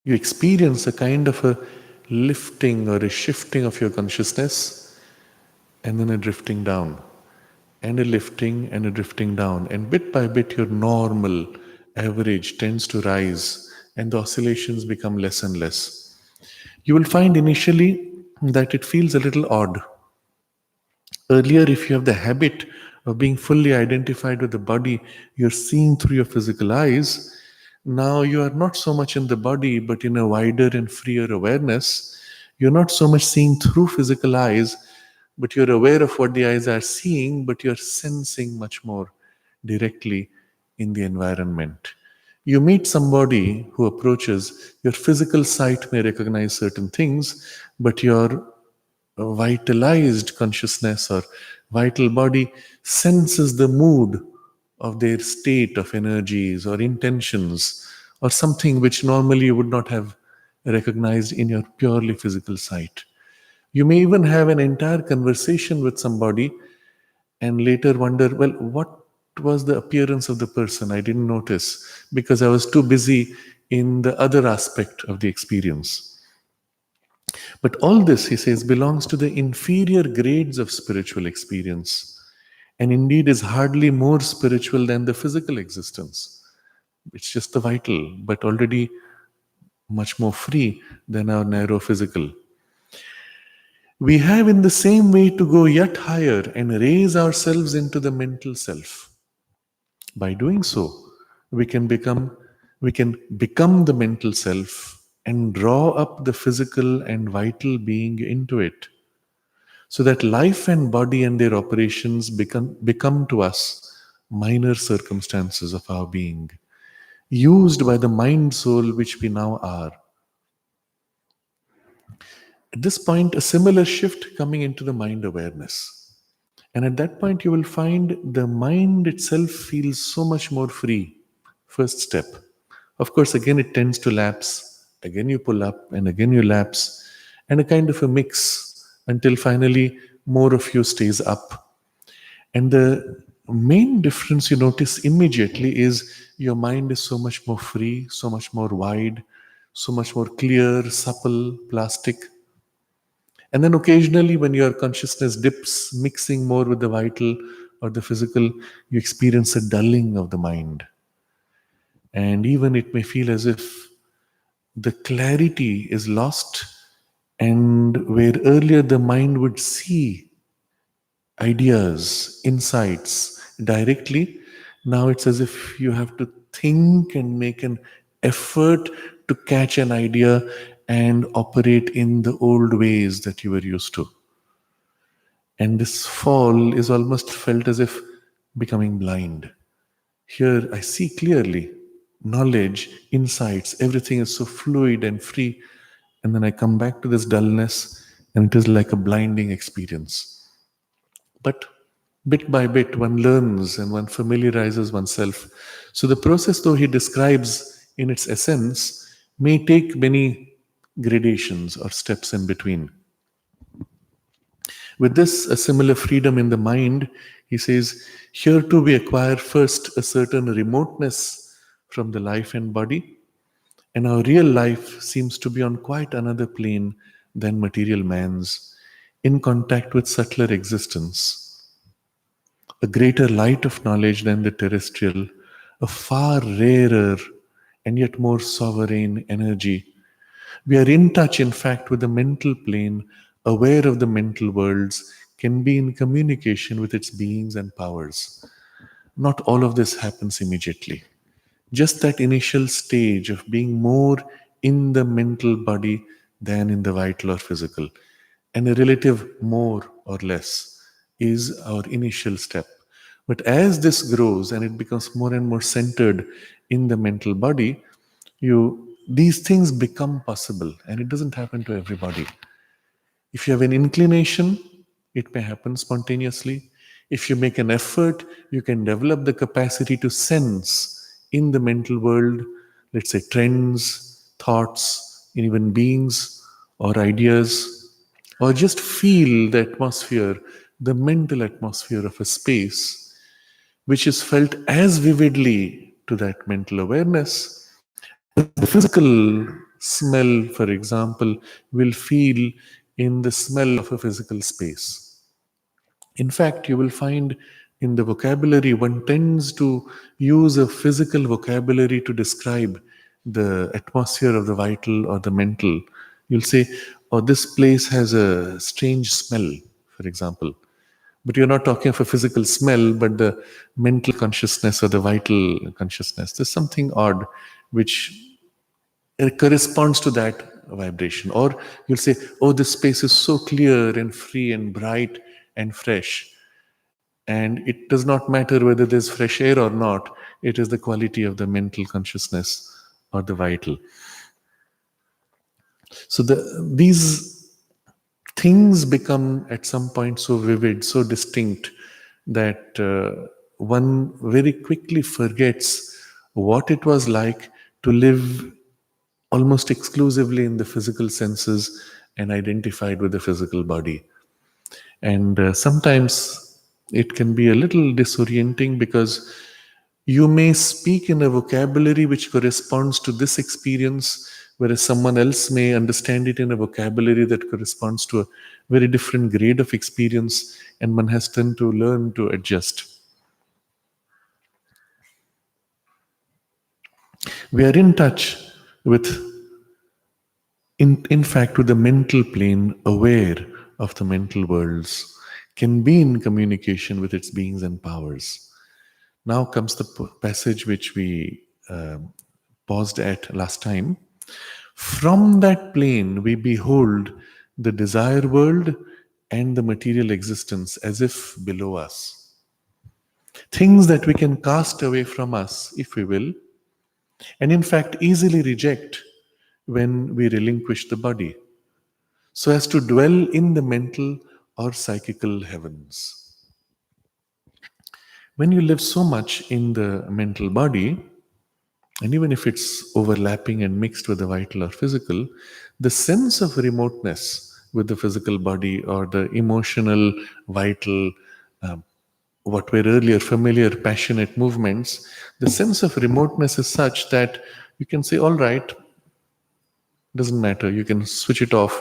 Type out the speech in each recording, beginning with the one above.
You experience a kind of a lifting or a shifting of your consciousness, and then a drifting down, and a lifting and a drifting down. And bit by bit, your normal average tends to rise, and the oscillations become less and less. You will find initially that it feels a little odd. Earlier, if you have the habit of being fully identified with the body, you're seeing through your physical eyes. Now you are not so much in the body, but in a wider and freer awareness. You're not so much seeing through physical eyes, but you're aware of what the eyes are seeing, but you're sensing much more directly in the environment. You meet somebody who approaches, your physical sight may recognize certain things, but your vitalized consciousness or vital body senses the mood of their state of energies or intentions or something which normally you would not have recognized in your purely physical sight. You may even have an entire conversation with somebody and later wonder, well, what was the appearance of the person? I didn't notice because I was too busy in the other aspect of the experience. But all this, he says, belongs to the inferior grades of spiritual experience, and indeed is hardly more spiritual than the physical existence. It's just the vital, but already much more free than our narrow physical. We have, in the same way, to go yet higher and raise ourselves into the mental self. By doing so, we can become we can become the mental self and draw up the physical and vital being into it, so that life and body and their operations become to us minor circumstances of our being, used by the mind soul which we now are. At this point, a similar shift coming into the mind awareness. And at that point, you will find the mind itself feels so much more free. First step. Of course, again, it tends to lapse. Again, you pull up, and again, you lapse, and a kind of a mix until finally more of you stays up. And the main difference you notice immediately is your mind is so much more free, so much more wide, so much more clear, supple, plastic. And then occasionally, when your consciousness dips, mixing more with the vital or the physical, you experience a dulling of the mind. And even it may feel as if the clarity is lost, and where earlier the mind would see ideas, insights directly, now it's as if you have to think and make an effort to catch an idea and operate in the old ways that you were used to. And this fall is almost felt as if becoming blind. Here I see clearly knowledge, insights, everything is so fluid and free. And then I come back to this dullness, and it is like a blinding experience. But bit by bit, one learns and one familiarizes oneself. So the process, though he describes in its essence, may take many gradations or steps in between. With this, a similar freedom in the mind, he says, here too we acquire first a certain remoteness from the life and body, and our real life seems to be on quite another plane than material man's, in contact with subtler existence, a greater light of knowledge than the terrestrial, a far rarer and yet more sovereign energy. We are in touch, in fact, with the mental plane, aware of the mental worlds, can be in communication with its beings and powers. Not all of this happens immediately. Just that initial stage of being more in the mental body than in the vital or physical, and a relative more or less, is our initial step. But as this grows and it becomes more and more centered in the mental body, you these things become possible, and it doesn't happen to everybody. If you have an inclination, it may happen spontaneously. If you make an effort, you can develop the capacity to sense in the mental world, let's say trends, thoughts, even beings or ideas, or just feel the atmosphere, the mental atmosphere of a space, which is felt as vividly to that mental awareness as the physical smell, for example, will feel in the smell of a physical space. In fact, you will find in the vocabulary, one tends to use a physical vocabulary to describe the atmosphere of the vital or the mental. You'll say, oh, this place has a strange smell, for example. But you're not talking of a physical smell, but the mental consciousness or the vital consciousness. There's something odd which corresponds to that vibration. Or you'll say, oh, this space is so clear and free and bright and fresh. And it does not matter whether there's fresh air or not, it is the quality of the mental consciousness or the vital. So these things become at some point so vivid, so distinct, that one very quickly forgets what it was like to live almost exclusively in the physical senses and identified with the physical body. And sometimes it can be a little disorienting because you may speak in a vocabulary which corresponds to this experience, whereas someone else may understand it in a vocabulary that corresponds to a very different grade of experience, and one has then to learn to adjust. We are in touch with, in fact, with the mental plane, aware of the mental worlds, can be in communication with its beings and powers. Now comes the passage which we paused at last time. From that plane, we behold the desire world and the material existence as if below us. Things that we can cast away from us, if we will, and in fact easily reject when we relinquish the body, so as to dwell in the mental or psychical heavens. When you live so much in the mental body, and even if it's overlapping and mixed with the vital or physical, the sense of remoteness with the physical body or the emotional, vital, what were earlier familiar, passionate movements, the sense of remoteness is such that you can say, all right, doesn't matter, you can switch it off,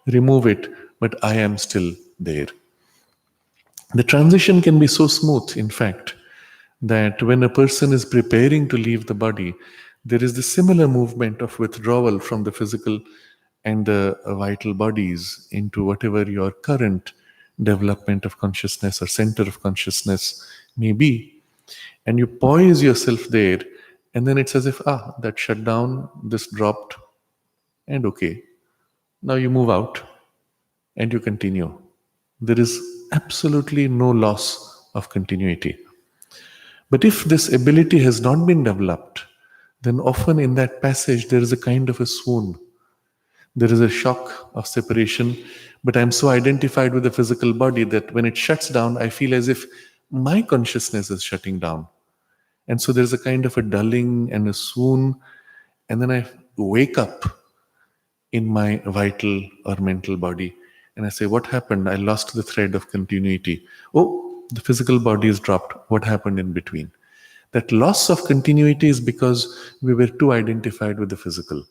remove it, but I am still there. The transition can be so smooth, in fact, that when a person is preparing to leave the body, there is the similar movement of withdrawal from the physical and the vital bodies into whatever your current development of consciousness or center of consciousness may be. And you poise yourself there, and then it's as if, that shut down, this dropped, and okay. Now you move out and you continue. There is absolutely no loss of continuity. But if this ability has not been developed, then often in that passage there is a kind of a swoon. There is a shock of separation, but I'm so identified with the physical body that when it shuts down, I feel as if my consciousness is shutting down. And so there's a kind of a dulling and a swoon, and then I wake up in my vital or mental body. And I say, what happened? I lost the thread of continuity. Oh, the physical body is dropped. What happened in between? That loss of continuity is because we were too identified with the physical.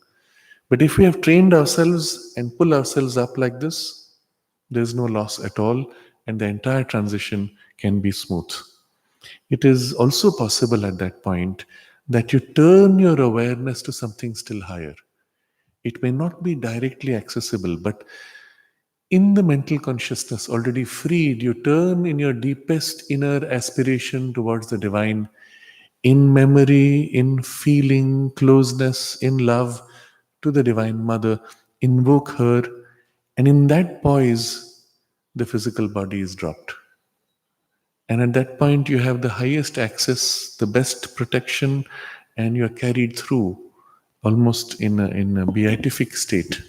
But if we have trained ourselves and pull ourselves up like this, there's no loss at all, and the entire transition can be smooth. It is also possible at that point that you turn your awareness to something still higher. It may not be directly accessible, but in the mental consciousness, already freed, you turn in your deepest inner aspiration towards the divine, in memory, in feeling, closeness, in love to the Divine Mother, invoke her, and in that poise, the physical body is dropped. And at that point, you have the highest access, the best protection, and you are carried through almost in a beatific state.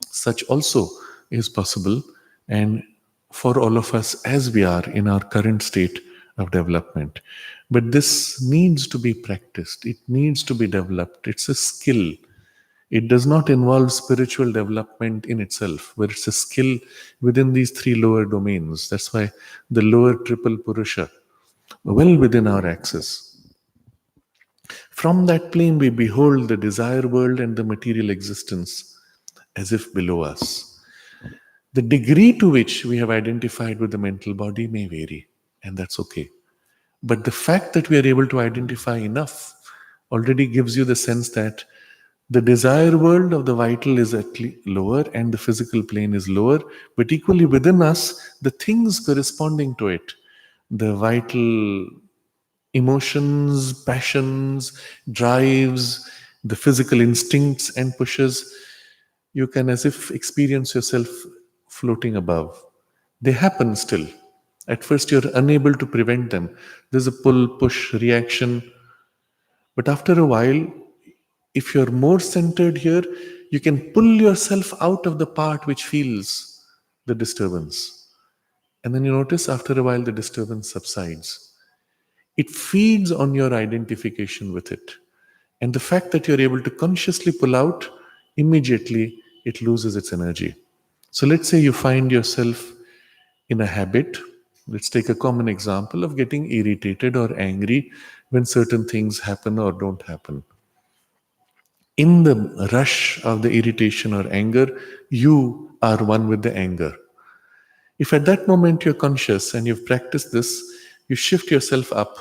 Such also is possible, and for all of us as we are in our current state of development. But this needs to be practiced, it needs to be developed. It's a skill. It does not involve spiritual development in itself, but it's a skill within these three lower domains. That's why the lower triple Purusha, well within our access. From that plane, we behold the desire world and the material existence as if below us. The degree to which we have identified with the mental body may vary, and that's okay. But the fact that we are able to identify enough already gives you the sense that the desire world of the vital is lower and the physical plane is lower, but equally within us, the things corresponding to it, the vital emotions, passions, drives, the physical instincts and pushes, you can as if experience yourself floating above. They happen still. At first, you're unable to prevent them. There's a pull push reaction. But after a while, if you're more centered here, you can pull yourself out of the part which feels the disturbance. And then you notice after a while the disturbance subsides. It feeds on your identification with it. And the fact that you're able to consciously pull out, immediately it loses its energy. So let's say you find yourself in a habit. Let's take a common example of getting irritated or angry when certain things happen or don't happen. In the rush of the irritation or anger, you are one with the anger. If at that moment you're conscious and you've practiced this, you shift yourself up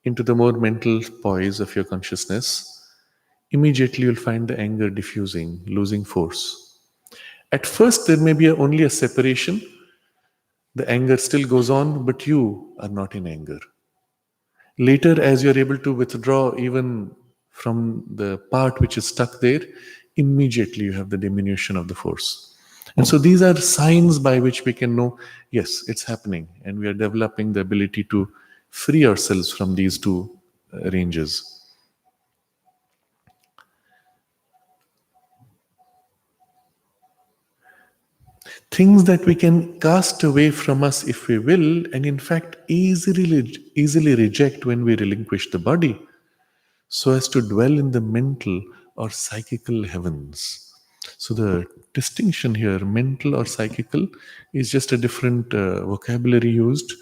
into the more mental poise of your consciousness, immediately you'll find the anger diffusing, losing force. At first, there may be only a separation. The anger still goes on, but you are not in anger. Later, as you're able to withdraw even from the part which is stuck there, immediately you have the diminution of the force. And so these are signs by which we can know, yes, it's happening, and we are developing the ability to free ourselves from these two ranges. Things that we can cast away from us if we will, and in fact easily reject when we relinquish the body, so as to dwell in the mental or psychical heavens. So the distinction here, mental or psychical, is just a different vocabulary used,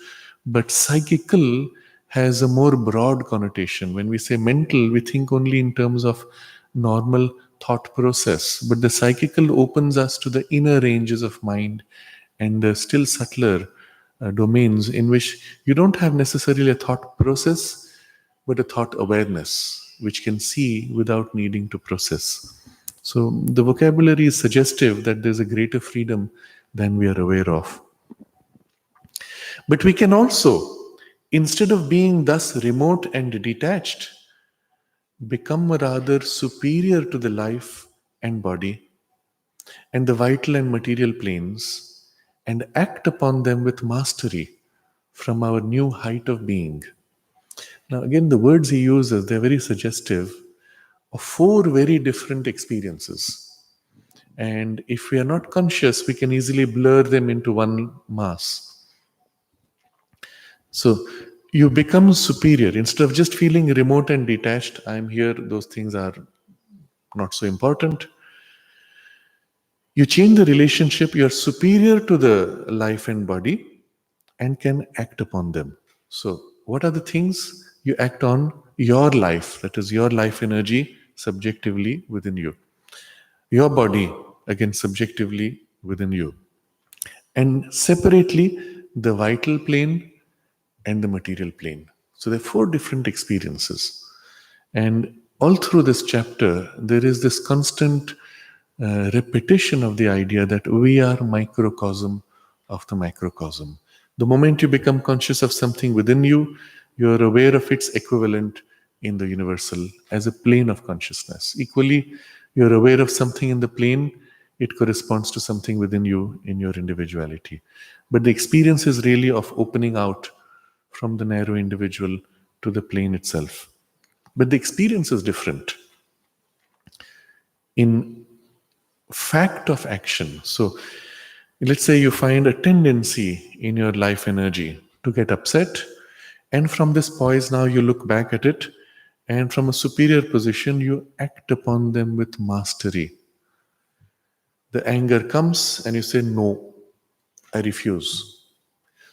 but psychical has a more broad connotation. When we say mental, we think only in terms of normal thought process, but the psychical opens us to the inner ranges of mind and the still subtler domains in which you don't have necessarily a thought process, but a thought awareness, which can see without needing to process. So the vocabulary is suggestive that there's a greater freedom than we are aware of. But we can also, instead of being thus remote and detached, become rather superior to the life and body and the vital and material planes and act upon them with mastery from our new height of being. Now, again, the words he uses, they're very suggestive of four very different experiences. And if we are not conscious, we can easily blur them into one mass. So you become superior. Instead of just feeling remote and detached, I'm here, those things are not so important. You change the relationship, you're superior to the life and body and can act upon them. So, what are the things you act on? Your life, that is your life energy, subjectively within you. Your body, again, subjectively within you. And separately, the vital plane and the material plane. So, there are four different experiences. And all through this chapter, there is this constant repetition of the idea that we are microcosm of the macrocosm. The moment you become conscious of something within you, you're aware of its equivalent in the universal as a plane of consciousness. Equally, you're aware of something in the plane, it corresponds to something within you in your individuality. But the experience is really of opening out from the narrow individual to the plane itself. But the experience is different. In fact of action. So let's say you find a tendency in your life energy to get upset, and from this poise now you look back at it, and from a superior position you act upon them with mastery. The anger comes and you say, no, I refuse.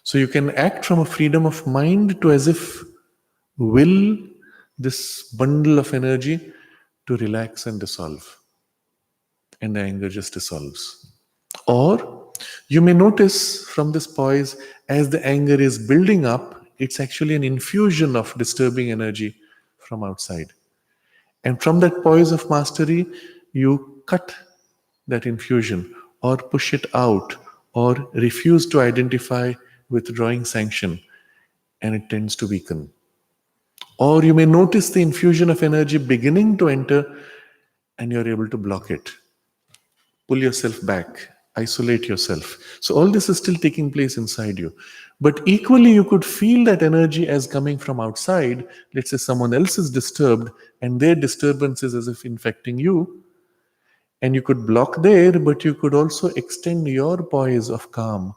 So you can act from a freedom of mind to as if will this bundle of energy to relax and dissolve, and the anger just dissolves. Or you may notice from this poise, as the anger is building up, it's actually an infusion of disturbing energy from outside. And from that poise of mastery, you cut that infusion or push it out or refuse to identify withdrawing sanction, and it tends to weaken. Or you may notice the infusion of energy beginning to enter and you're able to block it. Pull yourself back, isolate yourself. So, all this is still taking place inside you. But equally, you could feel that energy as coming from outside. Let's say someone else is disturbed, and their disturbance is as if infecting you. And you could block there, but you could also extend your poise of calm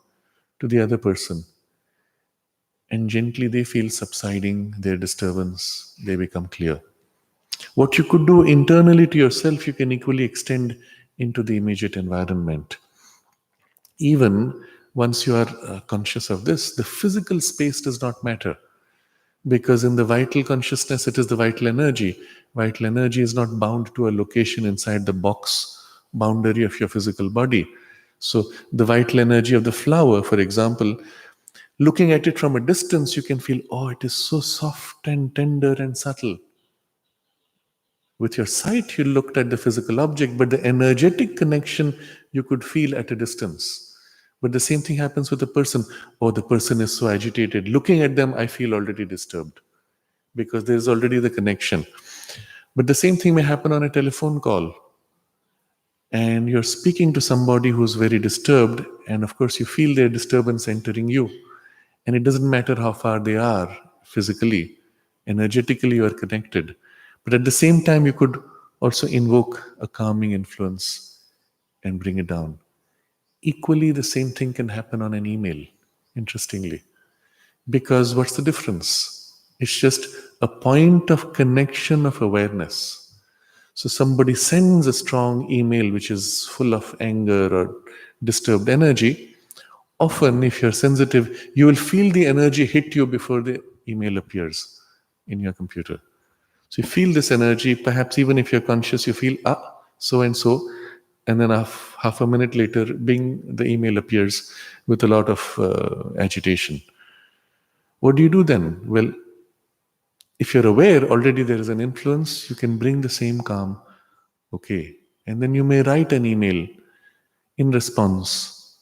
to the other person. And gently they feel subsiding their disturbance, they become clear. What you could do internally to yourself, you can equally extend into the immediate environment. Even once you are conscious of this, the physical space does not matter, because in the vital consciousness, it is the vital energy. Vital energy is not bound to a location inside the box boundary of your physical body. So, the vital energy of the flower, for example, looking at it from a distance, you can feel, oh, it is so soft and tender and subtle. With your sight, you looked at the physical object, but the energetic connection you could feel at a distance. But the same thing happens with a person. Oh, the person is so agitated. Looking at them, I feel already disturbed because there is already the connection. But the same thing may happen on a telephone call. And you're speaking to somebody who's very disturbed, and of course, you feel their disturbance entering you. And it doesn't matter how far they are physically, energetically, you are connected. But at the same time, you could also invoke a calming influence and bring it down. Equally, the same thing can happen on an email, interestingly. Because what's the difference? It's just a point of connection of awareness. So somebody sends a strong email which is full of anger or disturbed energy. Often, if you're sensitive, you will feel the energy hit you before the email appears in your computer. So you feel this energy, perhaps even if you're conscious, you feel, so and so. And then half a minute later, bing, the email appears with a lot of agitation. What do you do then? Well, if you're aware already there is an influence, you can bring the same calm. Okay. And then you may write an email in response,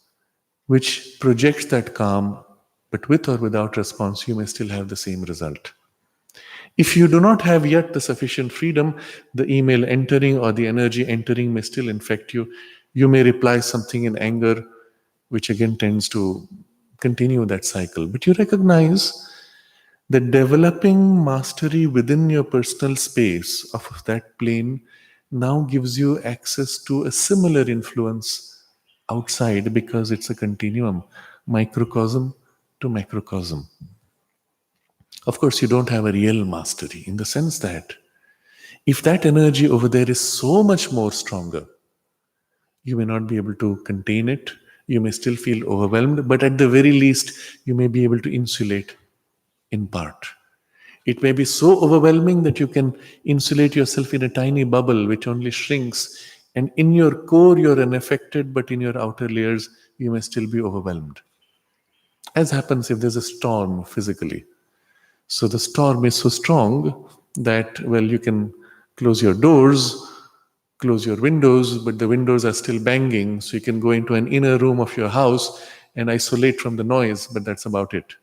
which projects that calm, but with or without response, you may still have the same result. If you do not have yet the sufficient freedom, the email entering or the energy entering may still infect you. You may reply something in anger, which again tends to continue that cycle. But you recognize that developing mastery within your personal space of that plane now gives you access to a similar influence outside, because it's a continuum, microcosm to macrocosm. Of course, you don't have a real mastery in the sense that if that energy over there is so much more stronger, you may not be able to contain it. You may still feel overwhelmed, but at the very least, you may be able to insulate in part. It may be so overwhelming that you can insulate yourself in a tiny bubble which only shrinks, and in your core, you're unaffected, but in your outer layers, you may still be overwhelmed. As happens if there's a storm physically. So the storm is so strong that, well, you can close your doors, close your windows, but the windows are still banging. So you can go into an inner room of your house and isolate from the noise, but that's about it.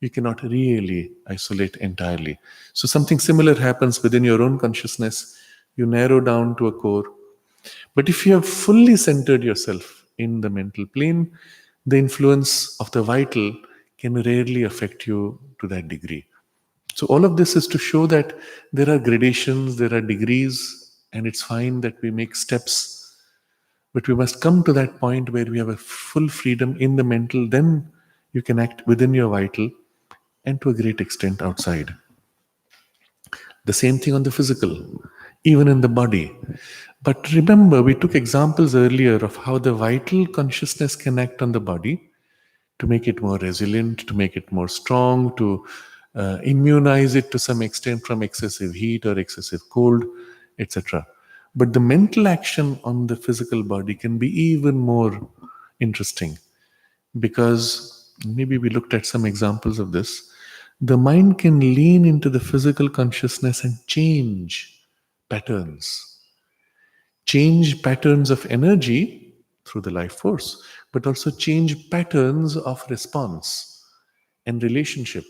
You cannot really isolate entirely. So something similar happens within your own consciousness. You narrow down to a core. But if you have fully centered yourself in the mental plane, the influence of the vital can rarely affect you to that degree. So all of this is to show that there are gradations, there are degrees, and it's fine that we make steps. But we must come to that point where we have a full freedom in the mental, then you can act within your vital and to a great extent outside. The same thing on the physical, even in the body. But remember, we took examples earlier of how the vital consciousness can act on the body to make it more resilient, to make it more strong, to immunize it to some extent from excessive heat or excessive cold, etc. But the mental action on the physical body can be even more interesting, because maybe we looked at some examples of this. The mind can lean into the physical consciousness and change patterns of energy through the life force, but also change patterns of response and relationship.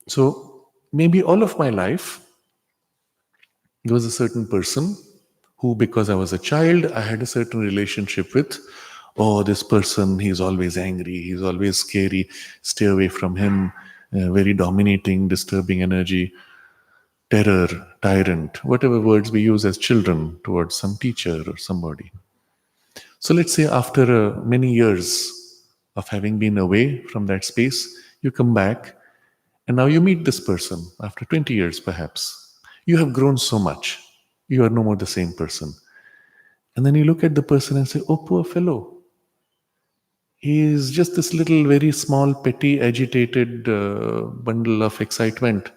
So maybe all of my life, there was a certain person who, because I was a child, I had a certain relationship with. Oh, this person, he's always angry, he's always scary, stay away from him, very dominating, disturbing energy, terror, tyrant, whatever words we use as children towards some teacher or somebody. So let's say after many years of having been away from that space, you come back and now you meet this person after 20 years perhaps. You have grown so much. You are no more the same person. And then you look at the person and say, oh, poor fellow. He is just this little, very small, petty, agitated bundle of excitement.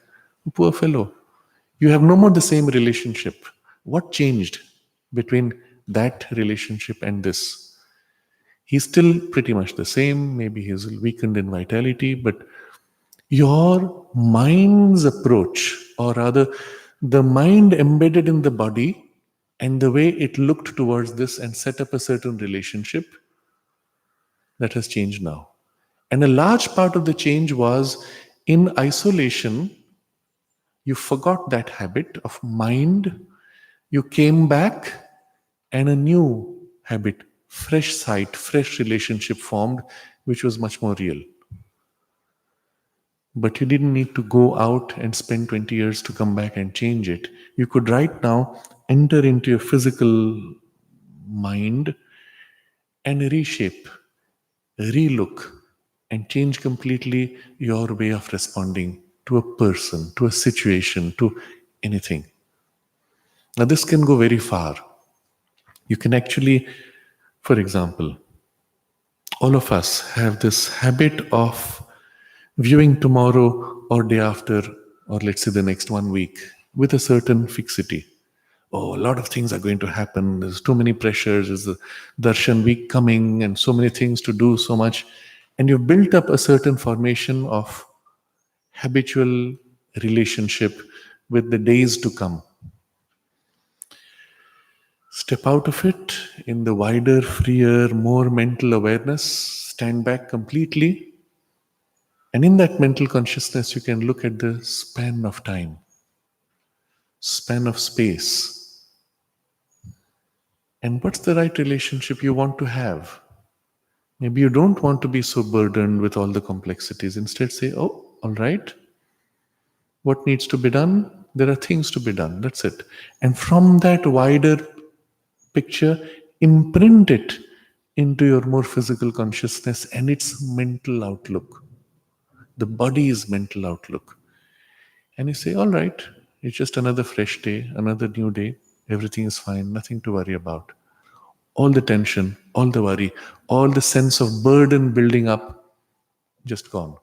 Oh, poor fellow. You have no more the same relationship. What changed between that relationship and this? He's still pretty much the same. Maybe he's weakened in vitality, but your mind's approach, or rather, the mind embedded in the body and the way it looked towards this and set up a certain relationship, that has changed now. And a large part of the change was in isolation. You forgot that habit of mind. You came back, and a new habit, fresh sight, fresh relationship formed, which was much more real. But you didn't need to go out and spend 20 years to come back and change it. You could right now enter into your physical mind and reshape, relook, and change completely your way of responding to a person, to a situation, to anything. Now, this can go very far. You can actually, for example, all of us have this habit of viewing tomorrow or day after, or let's say the next 1 week, with a certain fixity. Oh, a lot of things are going to happen. There's too many pressures. There's the Darshan week coming and so many things to do, so much. And you've built up a certain formation of habitual relationship with the days to come. Step out of it in the wider, freer, more mental awareness. Stand back completely. And in that mental consciousness, you can look at the span of time, span of space. And what's the right relationship you want to have? Maybe you don't want to be so burdened with all the complexities. Instead, say, oh, all right, what needs to be done? There are things to be done. That's it. And from that wider picture, imprint it into your more physical consciousness and its mental outlook. The body's mental outlook. And you say, all right, it's just another fresh day, another new day. Everything is fine, nothing to worry about. All the tension, all the worry, all the sense of burden building up, just gone.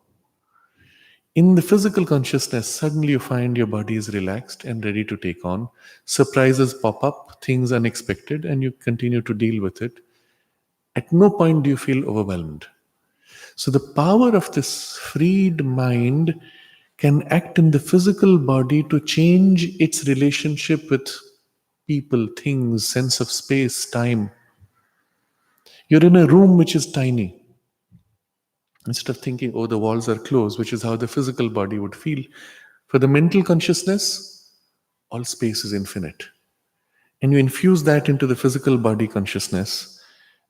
In the physical consciousness, suddenly you find your body is relaxed and ready to take on. Surprises pop up, things unexpected, and you continue to deal with it. At no point do you feel overwhelmed. So the power of this freed mind can act in the physical body to change its relationship with people, things, sense of space, time. You're in a room which is tiny. Instead of thinking, oh, the walls are closed, which is how the physical body would feel, for the mental consciousness, all space is infinite. And you infuse that into the physical body consciousness.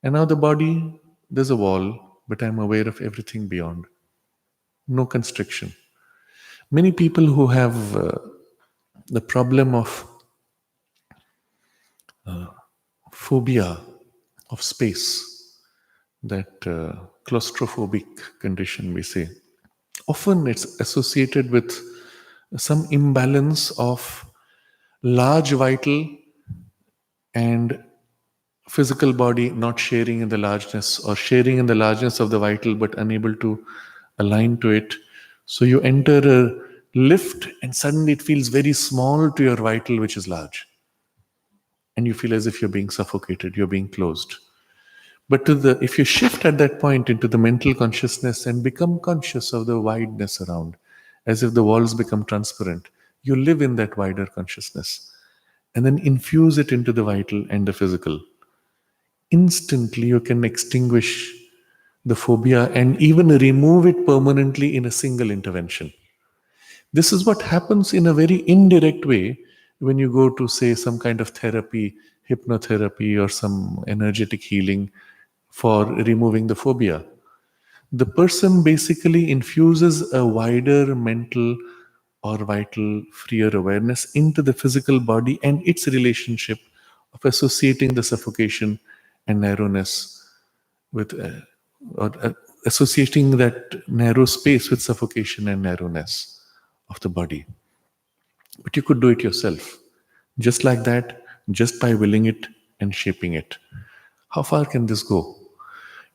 And now the body, there's a wall, but I'm aware of everything beyond. No constriction. Many people who have the problem of phobia of space, that claustrophobic condition we say, often it's associated with some imbalance of large vital and physical body not sharing in the largeness, or sharing in the largeness of the vital but unable to align to it. So you enter a lift and suddenly it feels very small to your vital, which is large. And you feel as if you're being suffocated, you're being closed. But if you shift at that point into the mental consciousness and become conscious of the wideness around, as if the walls become transparent, you live in that wider consciousness and then infuse it into the vital and the physical. Instantly, you can extinguish the phobia and even remove it permanently in a single intervention. This is what happens in a very indirect way when you go to, say, some kind of therapy, hypnotherapy, or some energetic healing for removing the phobia. The person basically infuses a wider mental or vital freer awareness into the physical body and its relationship of associating the suffocation and narrowness with or associating that narrow space with suffocation and narrowness of the body. But you could do it yourself, just like that, just by willing it and shaping it. How far can this go?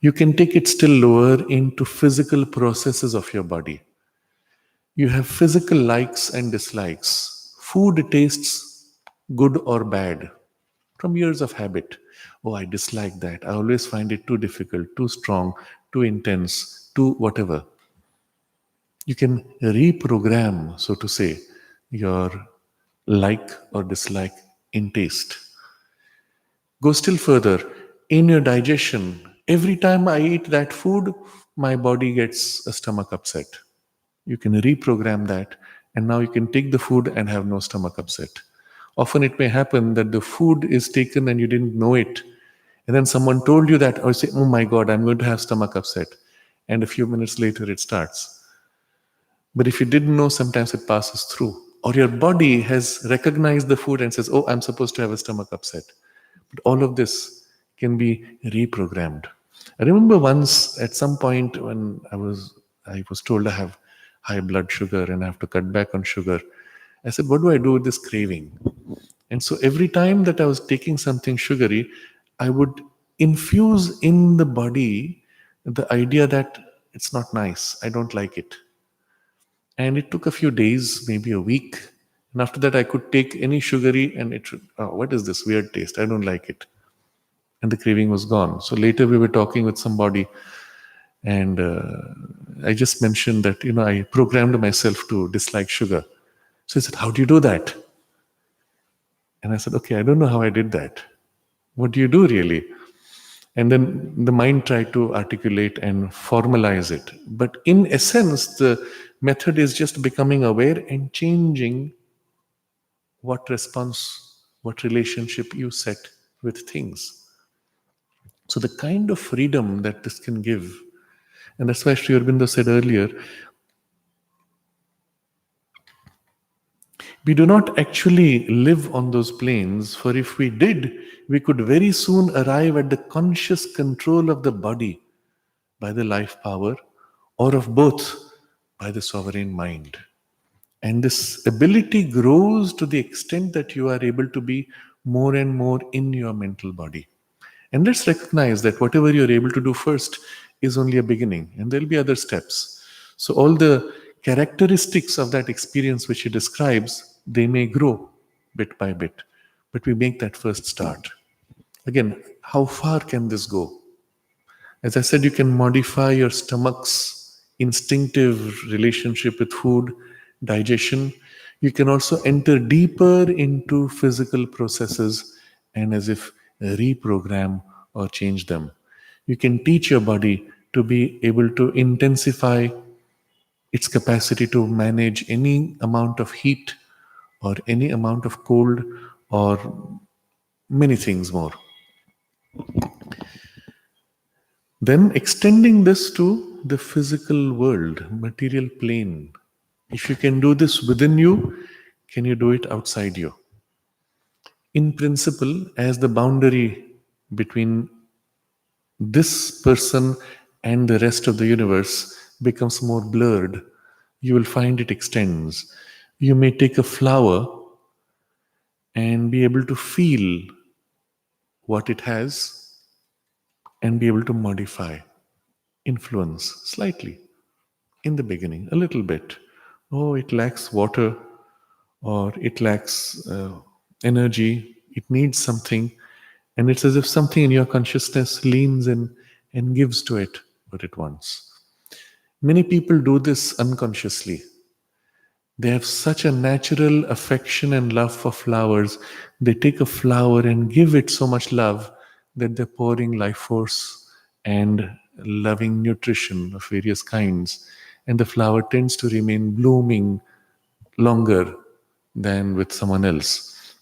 You can take it still lower into physical processes of your body. You have physical likes and dislikes. Food tastes good or bad from years of habit. Oh, I dislike that. I always find it too difficult, too strong, too intense, too whatever. You can reprogram, so to say, your like or dislike in taste. Go still further. In your digestion, every time I eat that food, my body gets a stomach upset. You can reprogram that, and now you can take the food and have no stomach upset. Often it may happen that the food is taken and you didn't know it. And then someone told you that, or you say, oh my God, I'm going to have stomach upset. And a few minutes later it starts. But if you didn't know, sometimes it passes through. Or your body has recognized the food and says, oh, I'm supposed to have a stomach upset. But all of this can be reprogrammed. I remember once at some point when I was told I have high blood sugar and I have to cut back on sugar. I said, what do I do with this craving? And so every time that I was taking something sugary, I would infuse in the body the idea that it's not nice. I don't like it. And it took a few days, maybe a week. And after that, I could take any sugary and it should, oh, what is this weird taste? I don't like it. And the craving was gone. So later we were talking with somebody and I just mentioned that, I programmed myself to dislike sugar. So he said, how do you do that? And I said, okay, I don't know how I did that. What do you do really? And then the mind tried to articulate and formalize it. But in essence, the method is just becoming aware and changing what response, what relationship you set with things. So the kind of freedom that this can give, and that's why Sri Aurobindo said earlier, we do not actually live on those planes, for if we did, we could very soon arrive at the conscious control of the body by the life power, or of both by the sovereign mind. And this ability grows to the extent that you are able to be more and more in your mental body. And let's recognize that whatever you're able to do first is only a beginning, and there'll be other steps. So, all the characteristics of that experience which he describes, they may grow bit by bit, but we make that first start. Again, how far can this go? As I said, you can modify your stomach's instinctive relationship with food, digestion. You can also enter deeper into physical processes and as if reprogram or change them. You can teach your body to be able to intensify its capacity to manage any amount of heat or any amount of cold or many things more. Then extending this to the physical world, material plane. If you can do this within you, can you do it outside you? In principle, as the boundary between this person and the rest of the universe becomes more blurred, you will find it extends. You may take a flower and be able to feel what it has and be able to modify, influence slightly. in the beginning, a little bit. Oh, it lacks water, or it lacks energy, it needs something. And it's as if something in your consciousness leans in and gives to it what it wants. Many people do this unconsciously. They have such a natural affection and love for flowers. They take a flower and give it so much love that they're pouring life force and loving nutrition of various kinds. And the flower tends to remain blooming longer than with someone else.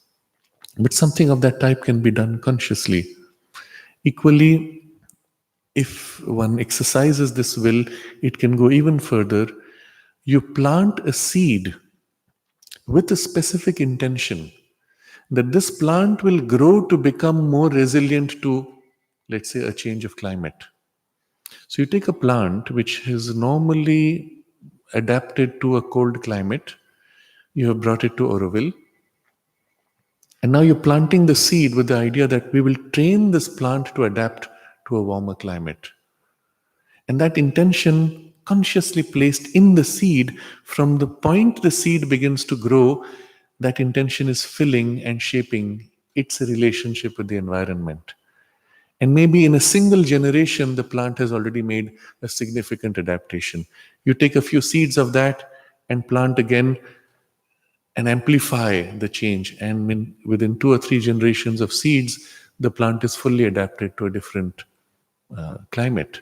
But something of that type can be done consciously. Equally, if one exercises this will, it can go even further. You plant a seed with a specific intention that this plant will grow to become more resilient to, let's say, a change of climate. So you take a plant which is normally adapted to a cold climate, you have brought it to Auroville, and now you're planting the seed with the idea that we will train this plant to adapt to a warmer climate. And that intention consciously placed in the seed, from the point the seed begins to grow, that intention is filling and shaping its relationship with the environment. And maybe in a single generation, the plant has already made a significant adaptation. You take a few seeds of that and plant again and amplify the change. And within 2 or 3 generations of seeds, the plant is fully adapted to a different climate.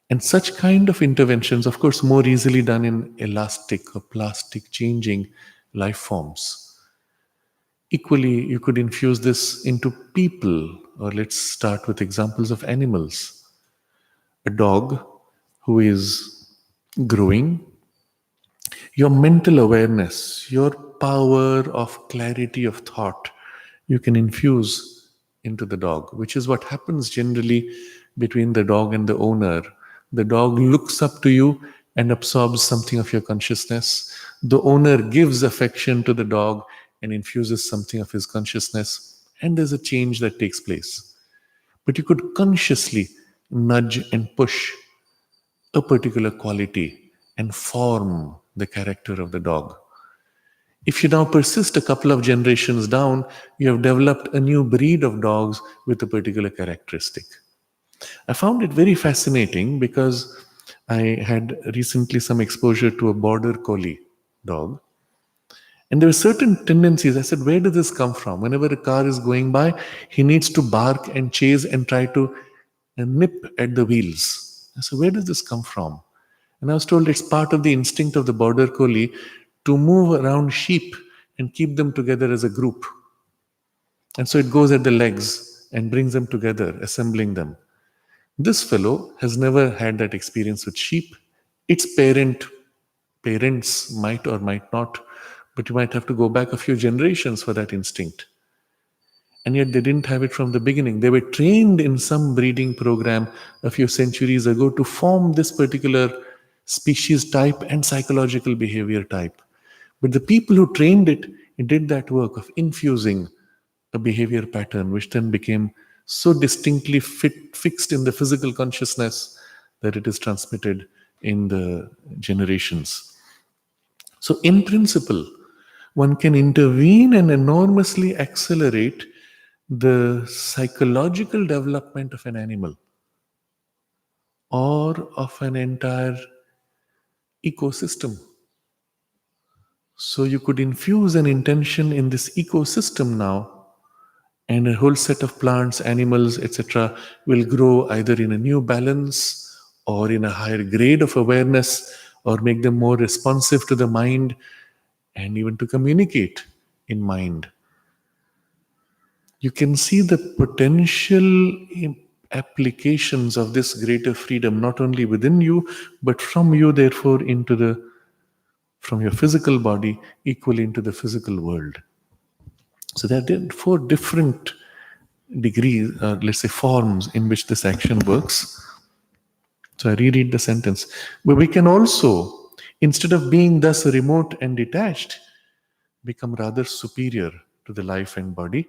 And such kind of interventions, of course, more easily done in elastic or plastic changing life forms. Equally, you could infuse this into people, or let's start with examples of animals. A dog who is growing, your mental awareness, your power of clarity of thought, you can infuse into the dog, which is what happens generally between the dog and the owner. The dog looks up to you and absorbs something of your consciousness. The owner gives affection to the dog and infuses something of his consciousness, and there's a change that takes place. But you could consciously nudge and push a particular quality and form the character of the dog. If you now persist a couple of generations down, you have developed a new breed of dogs with a particular characteristic. I found it very fascinating because I had recently some exposure to a border collie dog. And there were certain tendencies. I said, where did this come from? Whenever a car is going by, he needs to bark and chase and try to nip at the wheels. I said, where does this come from? And I was told it's part of the instinct of the border collie to move around sheep and keep them together as a group. And so it goes at the legs and brings them together, assembling them. This fellow has never had that experience with sheep. Its parents might or might not, but you might have to go back a few generations for that instinct. And yet they didn't have it from the beginning. They were trained in some breeding program a few centuries ago to form this particular species type and psychological behavior type. But the people who trained it did that work of infusing a behavior pattern, which then became so distinctly fixed in the physical consciousness that it is transmitted in the generations. So, in principle, one can intervene and enormously accelerate the psychological development of an animal or of an entire ecosystem. So, you could infuse an intention in this ecosystem now, and a whole set of plants, animals, etc., will grow either in a new balance or in a higher grade of awareness, or make them more responsive to the mind and even to communicate in mind. You can see the potential applications of this greater freedom not only within you, but from you, therefore, into the from your physical body equally into the physical world. So there are 4 different degrees, let's say forms, in which this action works. So I reread the sentence. But we can also, instead of being thus remote and detached, become rather superior to the life and body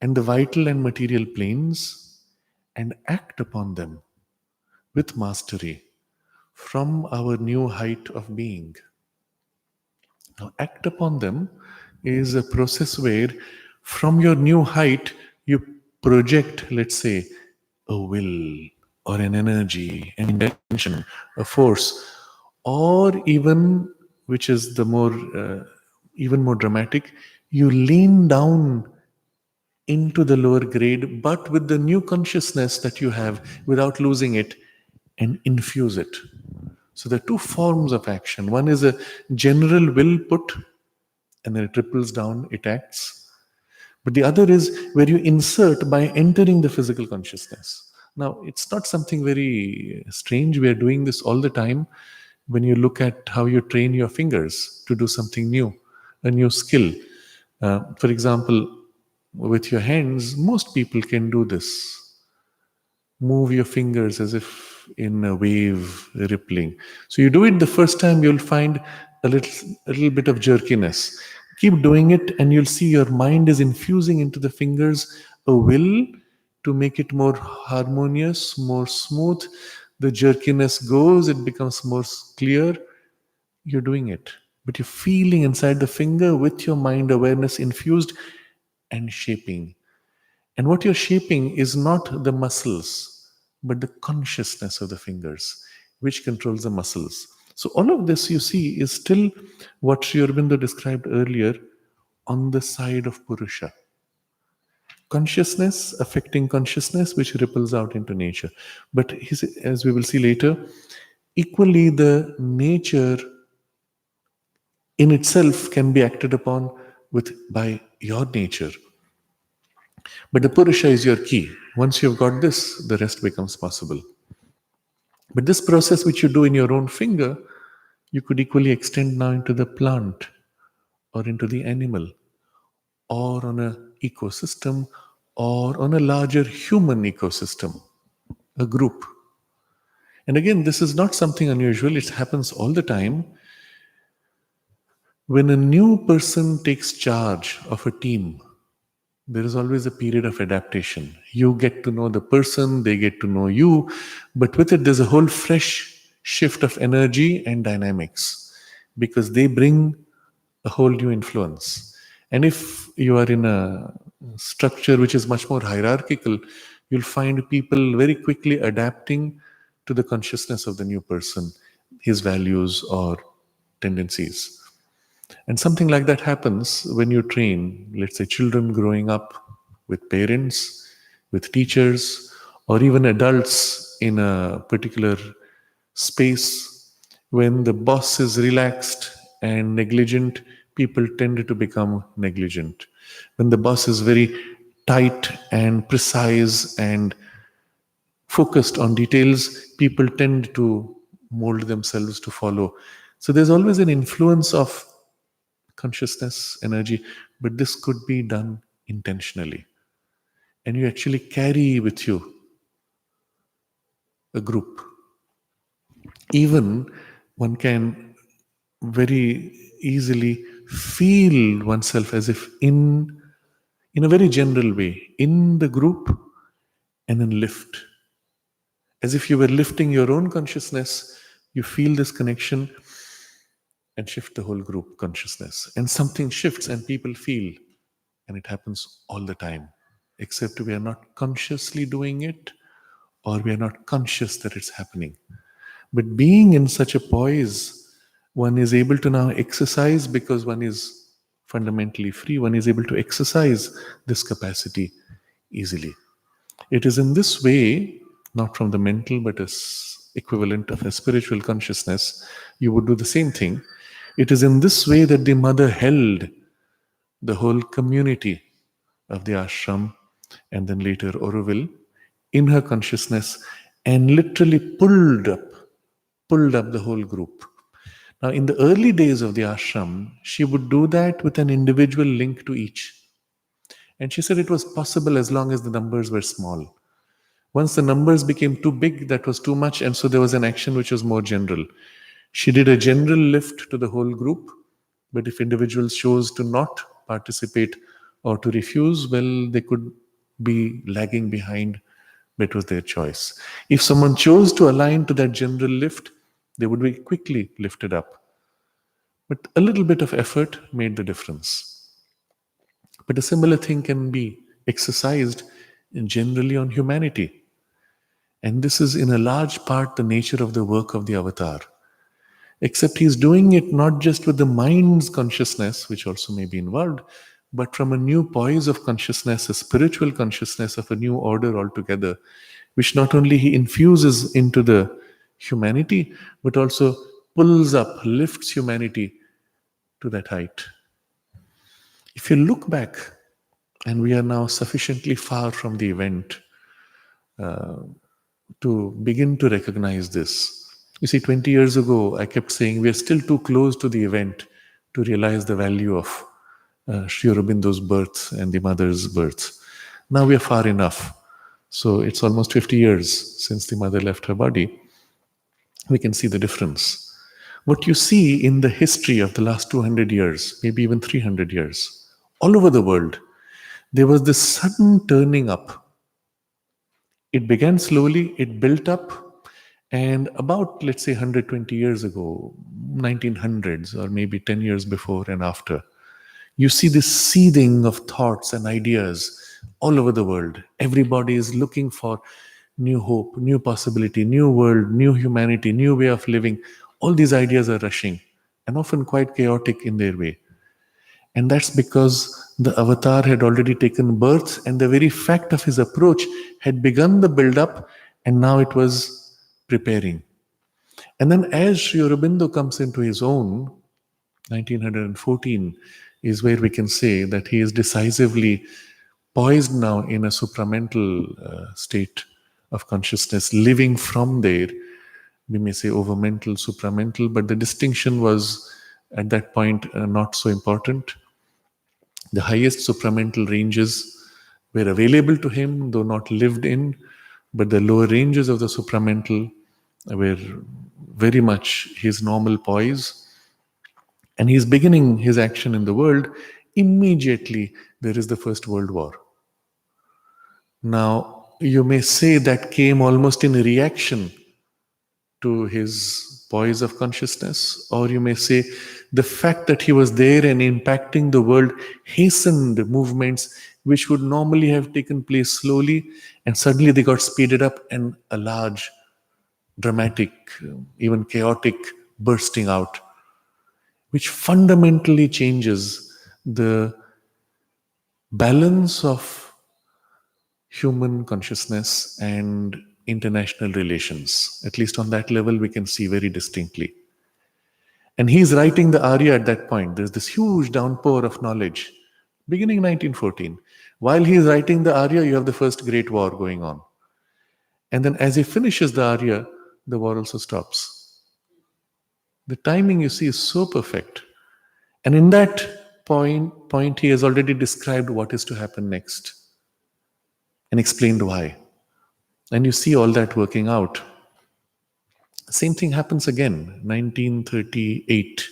and the vital and material planes, and act upon them with mastery from our new height of being. Now, act upon them is a process where, from your new height, you project, let's say, a will or an energy, an intention, a force, or even, which is the more, even more dramatic, you lean down into the lower grade, but with the new consciousness that you have without losing it, and infuse it. So there are two forms of action. One is a general will put, and then it ripples down, it acts. But the other is where you insert by entering the physical consciousness. Now, it's not something very strange. We are doing this all the time when you look at how you train your fingers to do something new, a new skill. For example, with your hands, most people can do this. Move your fingers as if in a wave rippling. So you do it the first time, you'll find a little bit of jerkiness. Keep doing it, and you'll see your mind is infusing into the fingers a will to make it more harmonious, more smooth. The jerkiness goes, it becomes more clear. You're doing it, but you're feeling inside the finger with your mind awareness infused and shaping. And what you're shaping is not the muscles, but the consciousness of the fingers, which controls the muscles. So, all of this you see is still what Sri Aurobindo described earlier on the side of Purusha. Consciousness affecting consciousness, which ripples out into nature. But as we will see later, equally the nature in itself can be acted upon by your nature. But the Purusha is your key. Once you've got this, the rest becomes possible. But this process which you do in your own finger, you could equally extend now into the plant or into the animal or on an ecosystem or on a larger human ecosystem, a group. And again, this is not something unusual, it happens all the time. When a new person takes charge of a team, there is always a period of adaptation. You get to know the person, they get to know you, but with it, there's a whole fresh shift of energy and dynamics because they bring a whole new influence. And if you are in a structure which is much more hierarchical, you'll find people very quickly adapting to the consciousness of the new person, his values or tendencies. And something like that happens when you train, let's say, children growing up with parents, with teachers, or even adults in a particular space. When the boss is relaxed and negligent, people tend to become negligent. When the boss is very tight and precise and focused on details, people tend to mold themselves to follow. So there's always an influence of consciousness, energy, but this could be done intentionally. And you actually carry with you a group. Even one can very easily feel oneself as if in a very general way, in the group, and then lift. As if you were lifting your own consciousness, you feel this connection and shift the whole group consciousness. And something shifts and people feel. And it happens all the time, except we are not consciously doing it or we are not conscious that it's happening. But being in such a poise, one is able to now exercise because one is fundamentally free. One is able to exercise this capacity easily. It is in this way, not from the mental, but as equivalent of a spiritual consciousness, you would do the same thing. It is in this way that the mother held the whole community of the ashram and then later Auroville in her consciousness and literally pulled up the whole group. Now, in the early days of the ashram, she would do that with an individual link to each. And she said it was possible as long as the numbers were small. Once the numbers became too big, that was too much, and so there was an action which was more general. She did a general lift to the whole group, but if individuals chose to not participate or to refuse, well, they could be lagging behind, but it was their choice. If someone chose to align to that general lift, They would be quickly lifted up. But a little bit of effort made the difference. But a similar thing can be exercised generally on humanity. And this is in a large part the nature of the work of the avatar. Except he's doing it not just with the mind's consciousness, which also may be involved, but from a new poise of consciousness, a spiritual consciousness of a new order altogether, which not only he infuses into the humanity, but also pulls up, lifts humanity to that height. If you look back, and we are now sufficiently far from the event to begin to recognize this. You see, 20 years ago, I kept saying we are still too close to the event to realize the value of Sri Aurobindo's birth and the mother's birth. Now we are far enough. So it's almost 50 years since the mother left her body. We can see the difference. What you see in the history of the last 200 years, maybe even 300 years, all over the world, there was this sudden turning up. It began slowly, it built up, and about, let's say, 120 years ago, 1900s, or maybe 10 years before and after, you see this seething of thoughts and ideas all over the world. Everybody is looking for new hope, new possibility, new world, new humanity, new way of living. All these ideas are rushing and often quite chaotic in their way. And that's because the avatar had already taken birth, and the very fact of his approach had begun the build-up, and now it was preparing. And then as Sri Aurobindo comes into his own, 1914 is where we can say that he is decisively poised now in a supramental state of consciousness, living from there. We may say overmental, supramental, but the distinction was at that point not so important. The highest supramental ranges were available to him, though not lived in, but the lower ranges of the supramental were very much his normal poise. And he's beginning his action in the world. Immediately, there is the First World War. Now, you may say that came almost in reaction to his poise of consciousness, or you may say the fact that he was there and impacting the world hastened movements which would normally have taken place slowly, and suddenly they got speeded up, and a large, dramatic, even chaotic bursting out, which fundamentally changes the balance of human consciousness and international relations. At least on that level, we can see very distinctly. And he's writing the Arya at that point. There's this huge downpour of knowledge, beginning 1914. While he's writing the Arya, you have the First Great War going on. And then as he finishes the Arya, the war also stops. The timing, you see, is so perfect. And in that point, he has already described what is to happen next and explained why. And you see all that working out. Same thing happens again, 1938.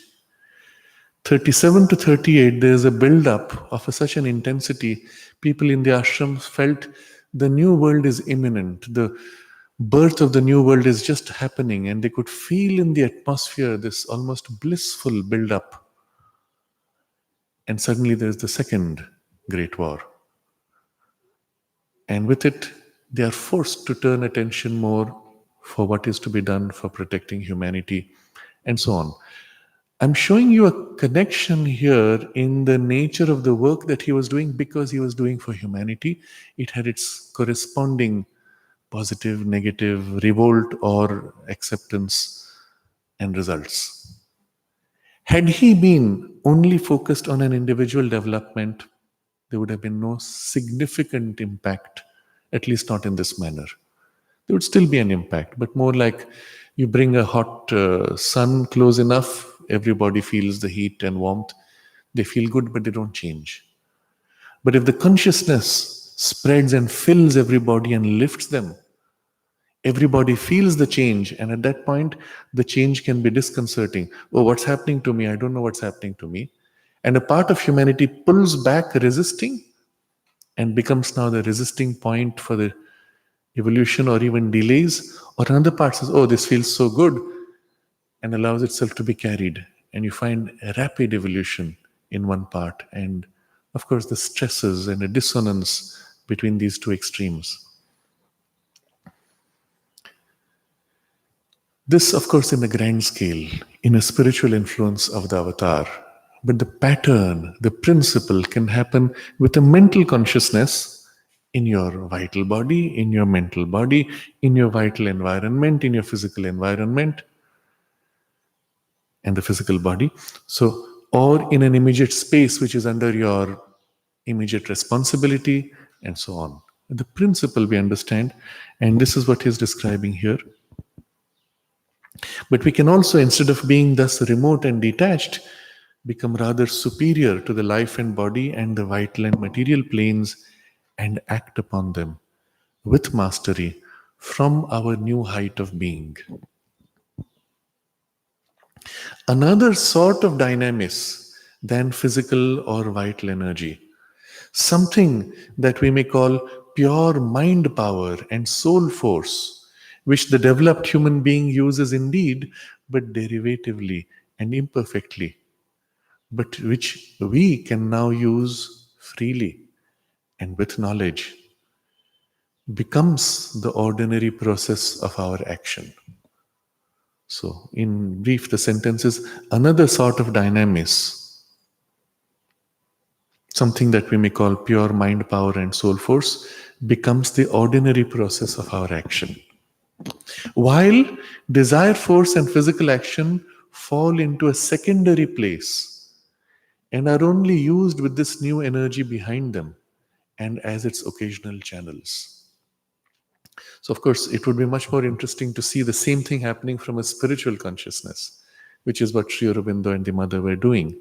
37 to 38, there is a build-up of such an intensity. People in the ashrams felt the new world is imminent. The birth of the new world is just happening, and they could feel in the atmosphere this almost blissful build-up. And suddenly there's the Second Great War. And with it, they are forced to turn attention more for what is to be done for protecting humanity, and so on. I'm showing you a connection here in the nature of the work that he was doing, because he was doing for humanity. It had its corresponding positive, negative, revolt or acceptance and results. Had he been only focused on an individual development, there would have been no significant impact, at least not in this manner. There would still be an impact, but more like you bring a hot sun close enough, everybody feels the heat and warmth. They feel good, but they don't change. But if the consciousness spreads and fills everybody and lifts them, everybody feels the change, and at that point, the change can be disconcerting. Oh, what's happening to me? I don't know what's happening to me. And a part of humanity pulls back resisting and becomes now the resisting point for the evolution or even delays. Or another part says, oh, this feels so good. and allows itself to be carried. And you find a rapid evolution in one part. And of course, the stresses and the dissonance between these two extremes. This, of course, in a grand scale, in a spiritual influence of the avatar. But the pattern, the principle can happen with a mental consciousness in your vital body, in your mental body, in your vital environment, in your physical environment, and the physical body. So, or in an immediate space which is under your immediate responsibility, and so on. The principle we understand, and this is what he's describing here. But we can also, instead of being thus remote and detached, become rather superior to the life and body and the vital and material planes and act upon them with mastery from our new height of being. Another sort of dynamis than physical or vital energy, something that we may call pure mind power and soul force, which the developed human being uses indeed, but derivatively and imperfectly, but which we can now use freely and with knowledge, becomes the ordinary process of our action. So, in brief, the sentence is another sort of dynamis, something that we may call pure mind power and soul force, becomes the ordinary process of our action. While desire force and physical action fall into a secondary place and are only used with this new energy behind them and as its occasional channels. So, of course, it would be much more interesting to see the same thing happening from a spiritual consciousness, which is what Sri Aurobindo and the mother were doing.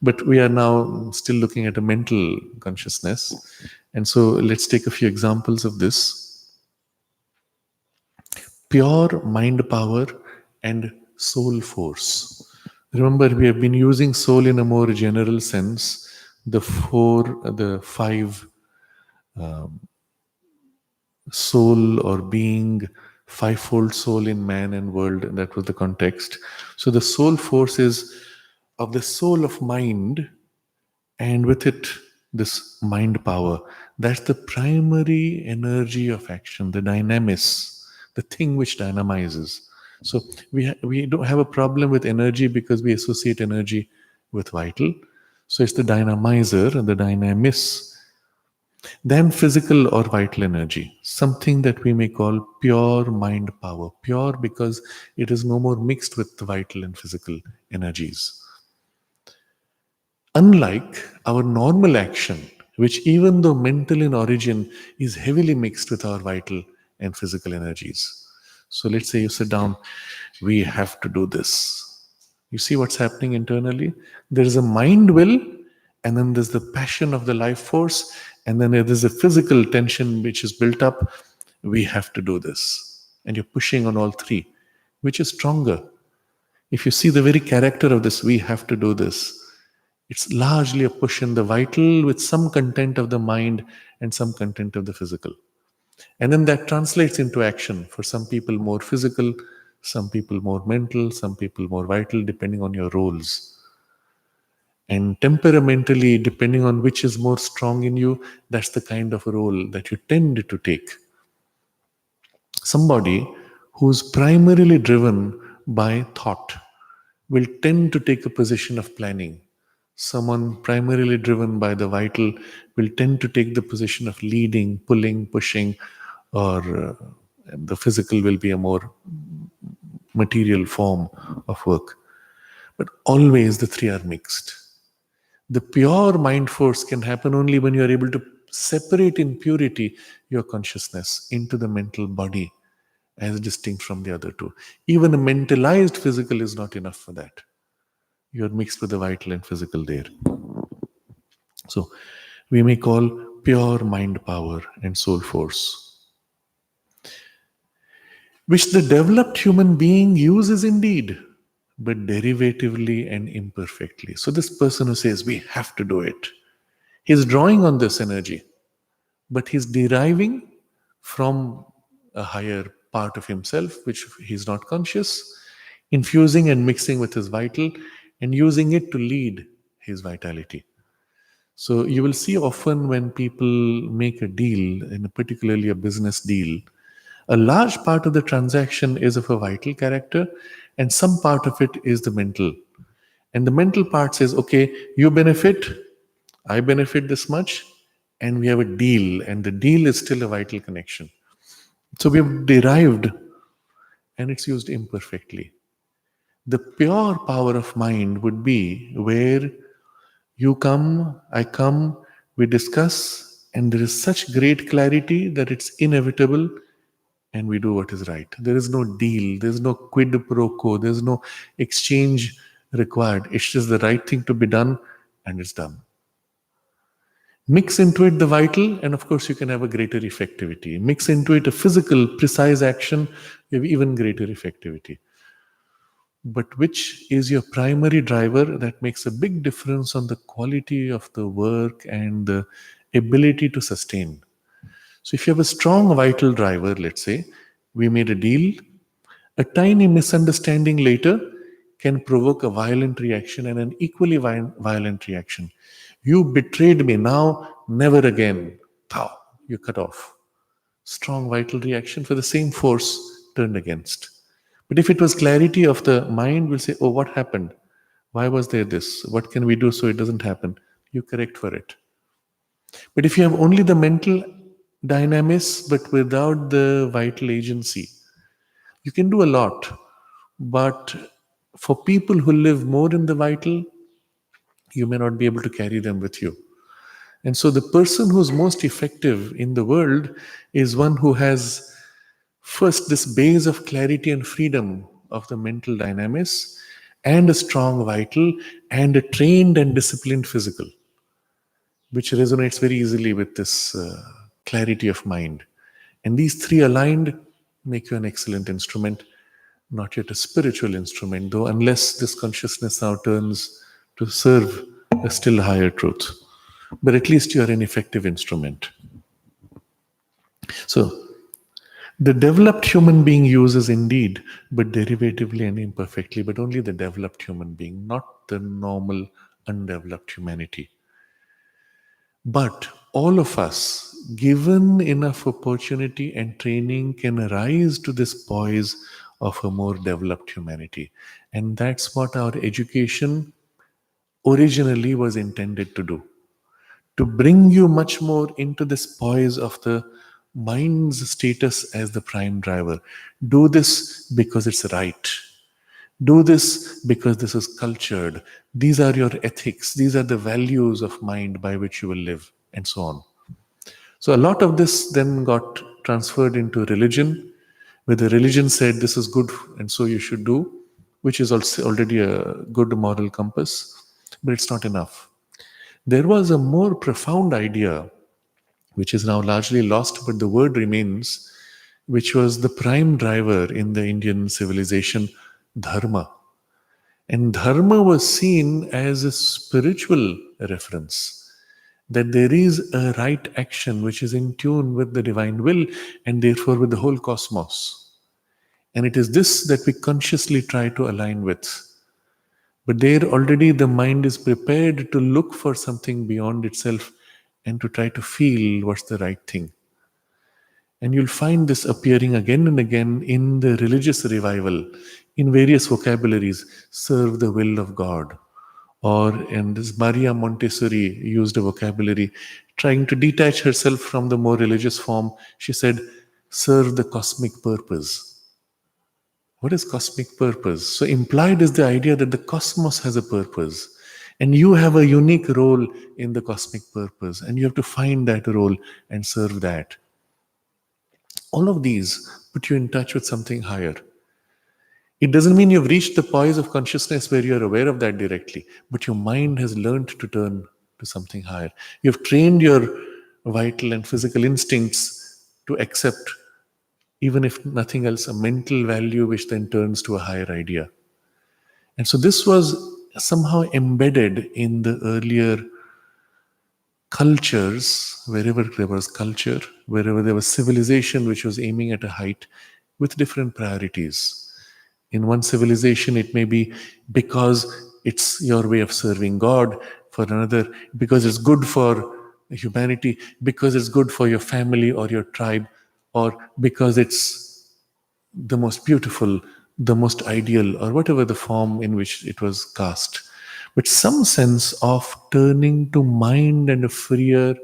But we are now still looking at a mental consciousness. And so let's take a few examples of this. Pure mind power and soul force. Remember, we have been using soul in a more general sense. The five soul or being, fivefold soul in man and world, and that was the context. So the soul force is of the soul of mind, and with it this mind power. That's the primary energy of action, the dynamis, the thing which dynamizes. So we don't have a problem with energy because we associate energy with vital. So it's the dynamizer and the dynamis. Then physical or vital energy, something that we may call pure mind power. Pure because it is no more mixed with the vital and physical energies. Unlike our normal action, which even though mental in origin is heavily mixed with our vital and physical energies. So let's say you sit down, we have to do this. You see what's happening internally? There is a mind will, and then there's the passion of the life force, and then there's a physical tension which is built up. We have to do this. And you're pushing on all three. Which is stronger? If you see the very character of this, we have to do this. It's largely a push in the vital with some content of the mind and some content of the physical. And then that translates into action. For some people more physical, some people more mental, some people more vital, depending on your roles. And temperamentally, depending on which is more strong in you, that's the kind of role that you tend to take. Somebody who's primarily driven by thought will tend to take a position of planning. Someone primarily driven by the vital will tend to take the position of leading, pulling, pushing, or the physical will be a more material form of work. But always the three are mixed. The pure mind force can happen only when you are able to separate in purity your consciousness into the mental body as distinct from the other two. Even a mentalized physical is not enough for that. You are mixed with the vital and physical there. So we may call pure mind power and soul force, which the developed human being uses indeed, but derivatively and imperfectly. So this person who says we have to do it, he's drawing on this energy, but he's deriving from a higher part of himself, which he's not conscious, infusing and mixing with his vital and using it to lead his vitality. So you will see often when people make a deal, in a particularly a business deal, a large part of the transaction is of a vital character, and some part of it is the mental. And the mental part says, okay, you benefit, I benefit this much, and we have a deal, and the deal is still a vital connection. So we have derived, and it's used imperfectly. The pure power of mind would be where you come, I come, we discuss, and there is such great clarity that it's inevitable, and we do what is right. There is no deal, there's no quid pro quo, there's no exchange required. It's just the right thing to be done, and it's done. Mix into it the vital, and of course, you can have a greater effectivity. Mix into it a physical, precise action, you have even greater effectivity. But which is your primary driver that makes a big difference on the quality of the work and the ability to sustain. So if you have a strong vital driver, let's say, we made a deal, a tiny misunderstanding later can provoke a violent reaction and an equally violent reaction. You betrayed me, now never again. Pow, you cut off. Strong vital reaction for the same force turned against. But if it was clarity of the mind, we'll say, oh, what happened? Why was there this? What can we do so it doesn't happen? You correct for it. But if you have only the mental dynamics but without the vital agency, you can do a lot. But for people who live more in the vital, you may not be able to carry them with you. And so the person who's most effective in the world is one who has first this base of clarity and freedom of the mental dynamics, and a strong vital, and a trained and disciplined physical, which resonates very easily with this clarity of mind. And these three aligned make you an excellent instrument, not yet a spiritual instrument, though, unless this consciousness now turns to serve a still higher truth. But at least you are an effective instrument. So, the developed human being uses indeed, but derivatively and imperfectly, but only the developed human being, not the normal, undeveloped humanity. But all of us, given enough opportunity and training, can rise to this poise of a more developed humanity. And that's what our education originally was intended to do, to bring you much more into this poise of the mind's status as the prime driver. Do this because it's right. Do this because this is cultured. These are your ethics. These are the values of mind by which you will live, and so on. So a lot of this then got transferred into religion, where the religion said this is good and so you should do, which is also already a good moral compass, but it's not enough. There was a more profound idea, which is now largely lost, but the word remains, which was the prime driver in the Indian civilization, dharma. And dharma was seen as a spiritual reference, that there is a right action which is in tune with the divine will and therefore with the whole cosmos. And it is this that we consciously try to align with. But there already the mind is prepared to look for something beyond itself and to try to feel what's the right thing. And you'll find this appearing again and again in the religious revival in various vocabularies: serve the will of God. Or in this, Maria Montessori used a vocabulary trying to detach herself from the more religious form. She said, serve the cosmic purpose. What is cosmic purpose? So implied is the idea that the cosmos has a purpose, and you have a unique role in the cosmic purpose, and you have to find that role and serve that. All of these put you in touch with something higher. It doesn't mean you've reached the poise of consciousness where you're aware of that directly, but your mind has learned to turn to something higher. You've trained your vital and physical instincts to accept, even if nothing else, a mental value which then turns to a higher idea. And so this was somehow embedded in the earlier cultures, wherever there was culture, wherever there was civilization which was aiming at a height with different priorities. In one civilization, it may be because it's your way of serving God. For another, because it's good for humanity, because it's good for your family or your tribe, or because it's the most beautiful, the most ideal, or whatever the form in which it was cast. But some sense of turning to mind and a freer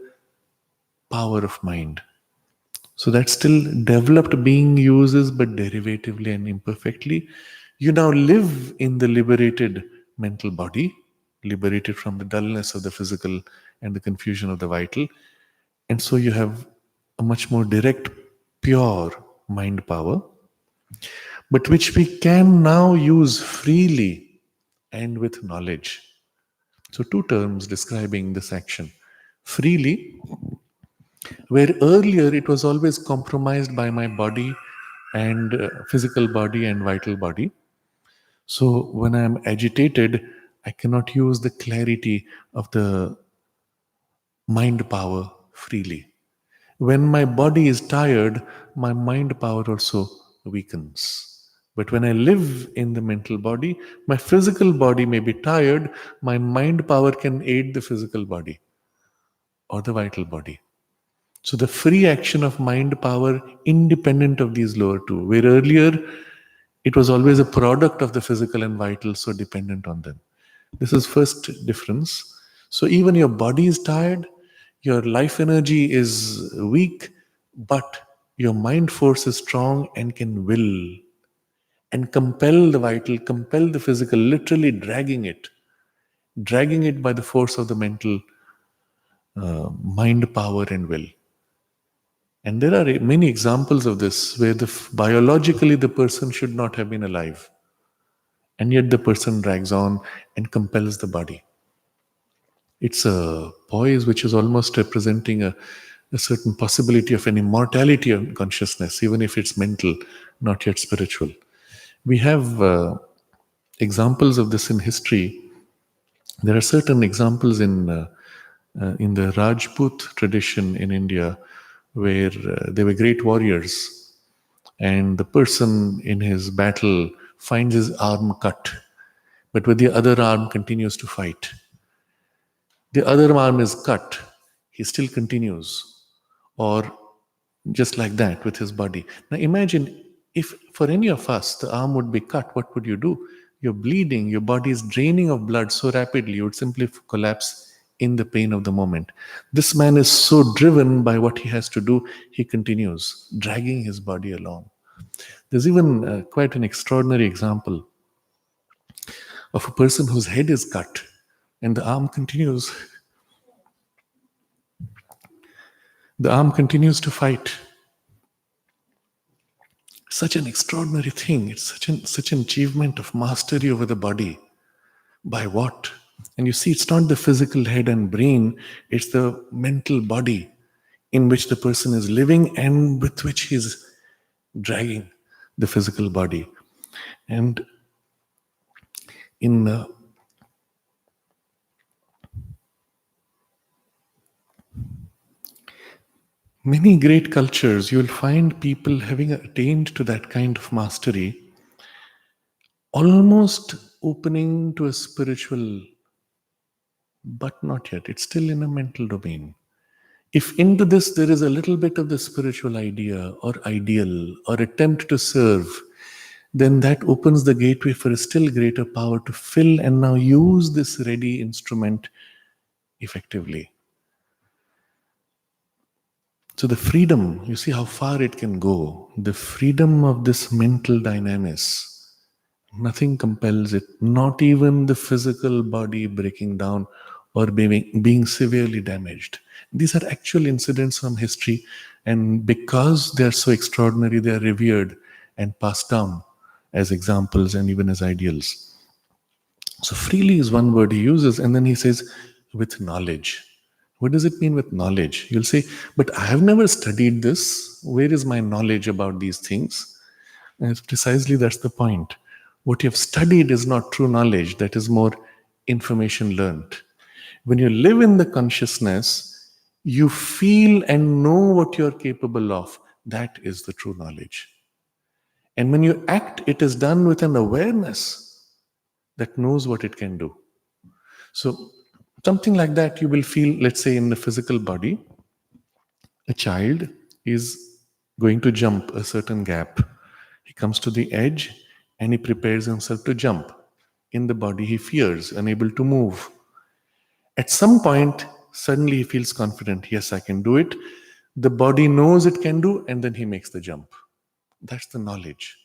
power of mind. So that still developed being uses, but derivatively and imperfectly. You now live in the liberated mental body, liberated from the dullness of the physical and the confusion of the vital. And so you have a much more direct, pure mind power, but which we can now use freely and with knowledge. So, two terms describing this action: freely, where earlier it was always compromised by my body and physical body and vital body. So, when I am agitated, I cannot use the clarity of the mind power freely. When my body is tired, my mind power also weakens. But when I live in the mental body, my physical body may be tired, my mind power can aid the physical body or the vital body. So the free action of mind power, independent of these lower two, where earlier it was always a product of the physical and vital, so dependent on them. This is first difference. So even your body is tired, your life energy is weak, but your mind force is strong and can will and compel the vital, compel the physical, literally dragging it by the force of the mental mind power and will. And there are many examples of this where biologically the person should not have been alive, and yet the person drags on and compels the body. It's a poise which is almost representing a certain possibility of an immortality of consciousness, even if it's mental, not yet spiritual. We have examples of this in history. There are certain examples in the Rajput tradition in India where they were great warriors, and the person in his battle finds his arm cut, but with the other arm continues to fight. The other arm is cut, he still continues, or just like that with his body. Now imagine if for any of us the arm would be cut, what would you do? You're bleeding, your body is draining of blood so rapidly, you would simply collapse in the pain of the moment. This man is so driven by what he has to do, he continues, dragging his body along. There's even quite an extraordinary example of a person whose head is cut and the arm continues. The arm continues to fight. Such an extraordinary thing. It's such an achievement of mastery over the body. By what? And you see, it's not the physical head and brain, it's the mental body in which the person is living and with which he's dragging the physical body. And in many great cultures, you'll find people having attained to that kind of mastery, almost opening to a spiritual, but not yet. It's still in a mental domain. If into this there is a little bit of the spiritual idea or ideal or attempt to serve, then that opens the gateway for a still greater power to fill and now use this ready instrument effectively. So the freedom, you see how far it can go. The freedom of this mental dynamis, nothing compels it, not even the physical body breaking down or being severely damaged. These are actual incidents from history, and because they are so extraordinary, they are revered and passed down as examples and even as ideals. So, freely is one word he uses, and then he says, with knowledge. What does it mean with knowledge? You'll say, but I have never studied this. Where is my knowledge about these things? And it's precisely that's the point. What you have studied is not true knowledge, that is more information learned. When you live in the consciousness, you feel and know what you're capable of. That is the true knowledge. And when you act, it is done with an awareness that knows what it can do. So, something like that you will feel, let's say, in the physical body, a child is going to jump a certain gap. He comes to the edge and he prepares himself to jump. In the body, he fears, unable to move. At some point, suddenly he feels confident. Yes, I can do it. The body knows it can do, and then he makes the jump. That's the knowledge.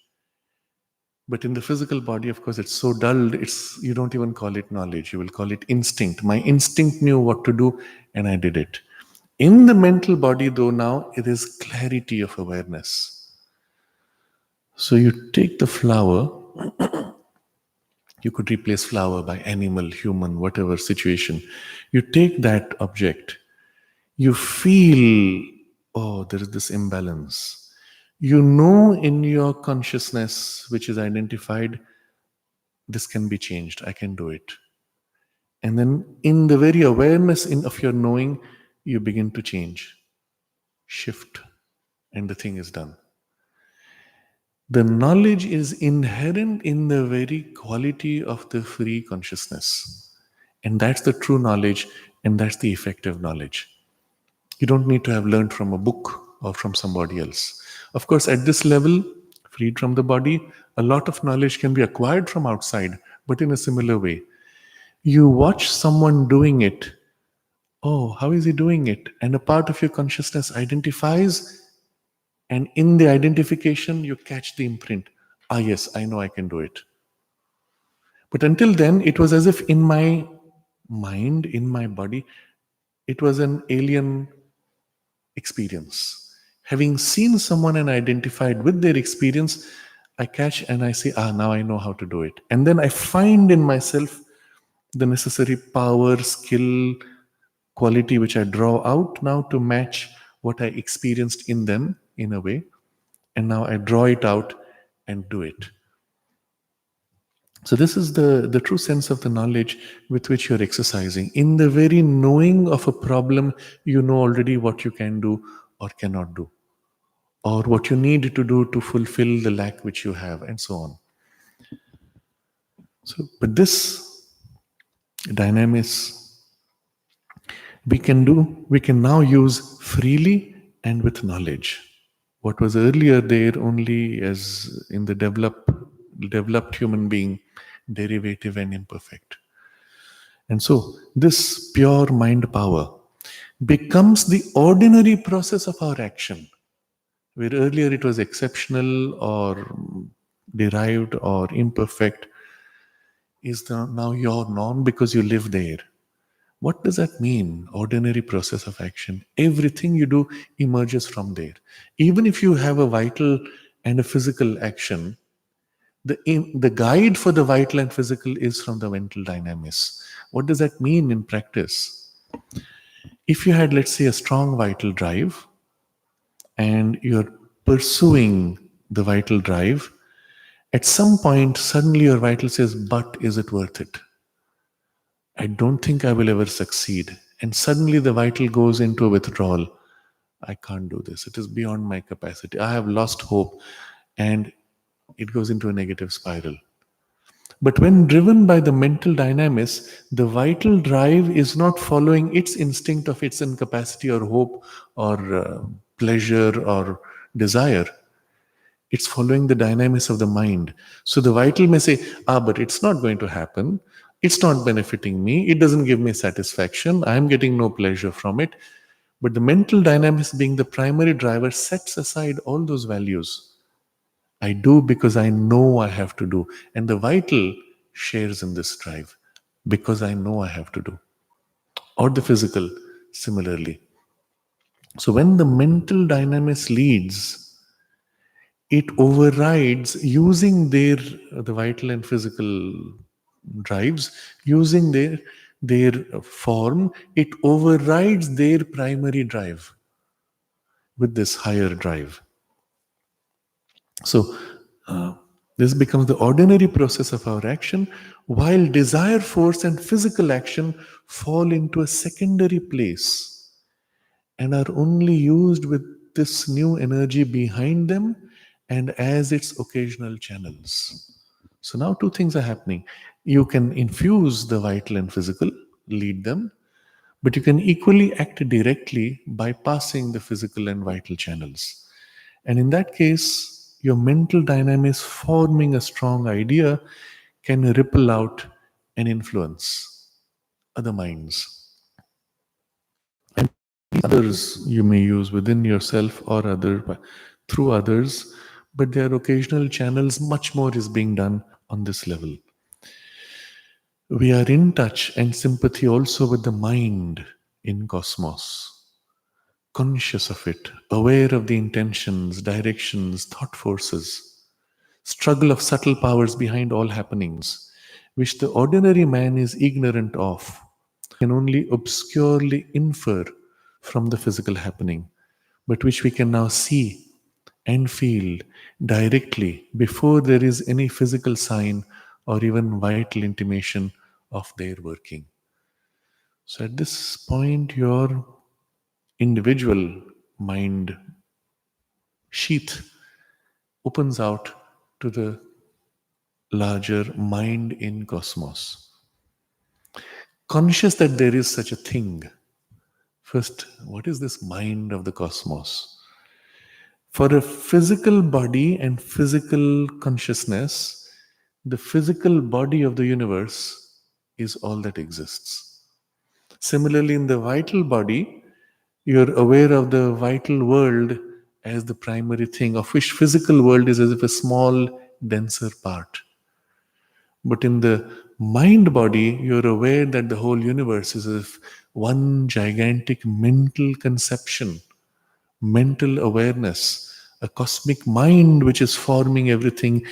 But in the physical body, of course, it's so dulled, you don't even call it knowledge. You will call it instinct. My instinct knew what to do, and I did it. In the mental body, though, now it is clarity of awareness. So you take the flower, you could replace flower by animal, human, whatever situation. You take that object, you feel, oh, there is this imbalance. You know in your consciousness, which is identified, this can be changed, I can do it. And then in the very awareness of your knowing, you begin to change, shift, and the thing is done. The knowledge is inherent in the very quality of the free consciousness. And that's the true knowledge, and that's the effective knowledge. You don't need to have learned from a book or from somebody else. Of course, at this level, freed from the body, a lot of knowledge can be acquired from outside, but in a similar way. You watch someone doing it. Oh, how is he doing it? And a part of your consciousness identifies, and in the identification, you catch the imprint. Ah, yes, I know I can do it. But until then, it was as if in my mind, in my body, it was an alien experience. Having seen someone and identified with their experience, I catch and I say, ah, now I know how to do it. And then I find in myself the necessary power, skill, quality which I draw out now to match what I experienced in them in a way. And now I draw it out and do it. So this is the true sense of the knowledge with which you're exercising. In the very knowing of a problem, you know already what you can do or cannot do, or what you need to do to fulfill the lack which you have, and so on. So, but this dynamics we can now use freely and with knowledge. What was earlier there only as in the developed human being, derivative and imperfect. And so this pure mind power becomes the ordinary process of our action, where earlier it was exceptional or derived or imperfect, is now your norm because you live there. What does that mean? Ordinary process of action. Everything you do emerges from there. Even if you have a vital and a physical action, the guide for the vital and physical is from the mental dynamics. What does that mean in practice? If you had, let's say, a strong vital drive and you're pursuing the vital drive, at some point, suddenly your vital says, but is it worth it? I don't think I will ever succeed. And suddenly the vital goes into a withdrawal. I can't do this. It is beyond my capacity. I have lost hope. And it goes into a negative spiral. But when driven by the mental dynamics, the vital drive is not following its instinct of its incapacity or hope or pleasure or desire. It's following the dynamics of the mind. So the vital may say, but it's not going to happen. It's not benefiting me. It doesn't give me satisfaction. I'm getting no pleasure from it. But the mental dynamics, being the primary driver, sets aside all those values. I do because I know I have to do. And the vital shares in this drive because I know I have to do. Or the physical, similarly. So when the mental dynamics leads, it overrides using the vital and physical drives, using their form, it overrides their primary drive with this higher drive. So this becomes the ordinary process of our action, while desire force and physical action fall into a secondary place and are only used with this new energy behind them and as its occasional channels. So now two things are happening. You can infuse the vital and physical, lead them, but you can equally act directly by passing the physical and vital channels. And in that case, your mental dynamics forming a strong idea can ripple out and influence other minds. And others you may use within yourself or other through others, but there are occasional channels. Much more is being done on this level. We are in touch and sympathy also with the mind in cosmos, conscious of it, aware of the intentions, directions, thought forces, struggle of subtle powers behind all happenings, which the ordinary man is ignorant of, can only obscurely infer from the physical happening, but which we can now see and feel directly before there is any physical sign or even vital intimation of their working. So at this point, your individual mind sheath opens out to the larger mind in cosmos. Conscious that there is such a thing. First, what is this mind of the cosmos? For a physical body and physical consciousness, the physical body of the universe is all that exists. Similarly, in the vital body, you're aware of the vital world as the primary thing, of which physical world is as if a small, denser part. But in the mind body, you're aware that the whole universe is as if one gigantic mental conception, mental awareness, a cosmic mind which is forming everything,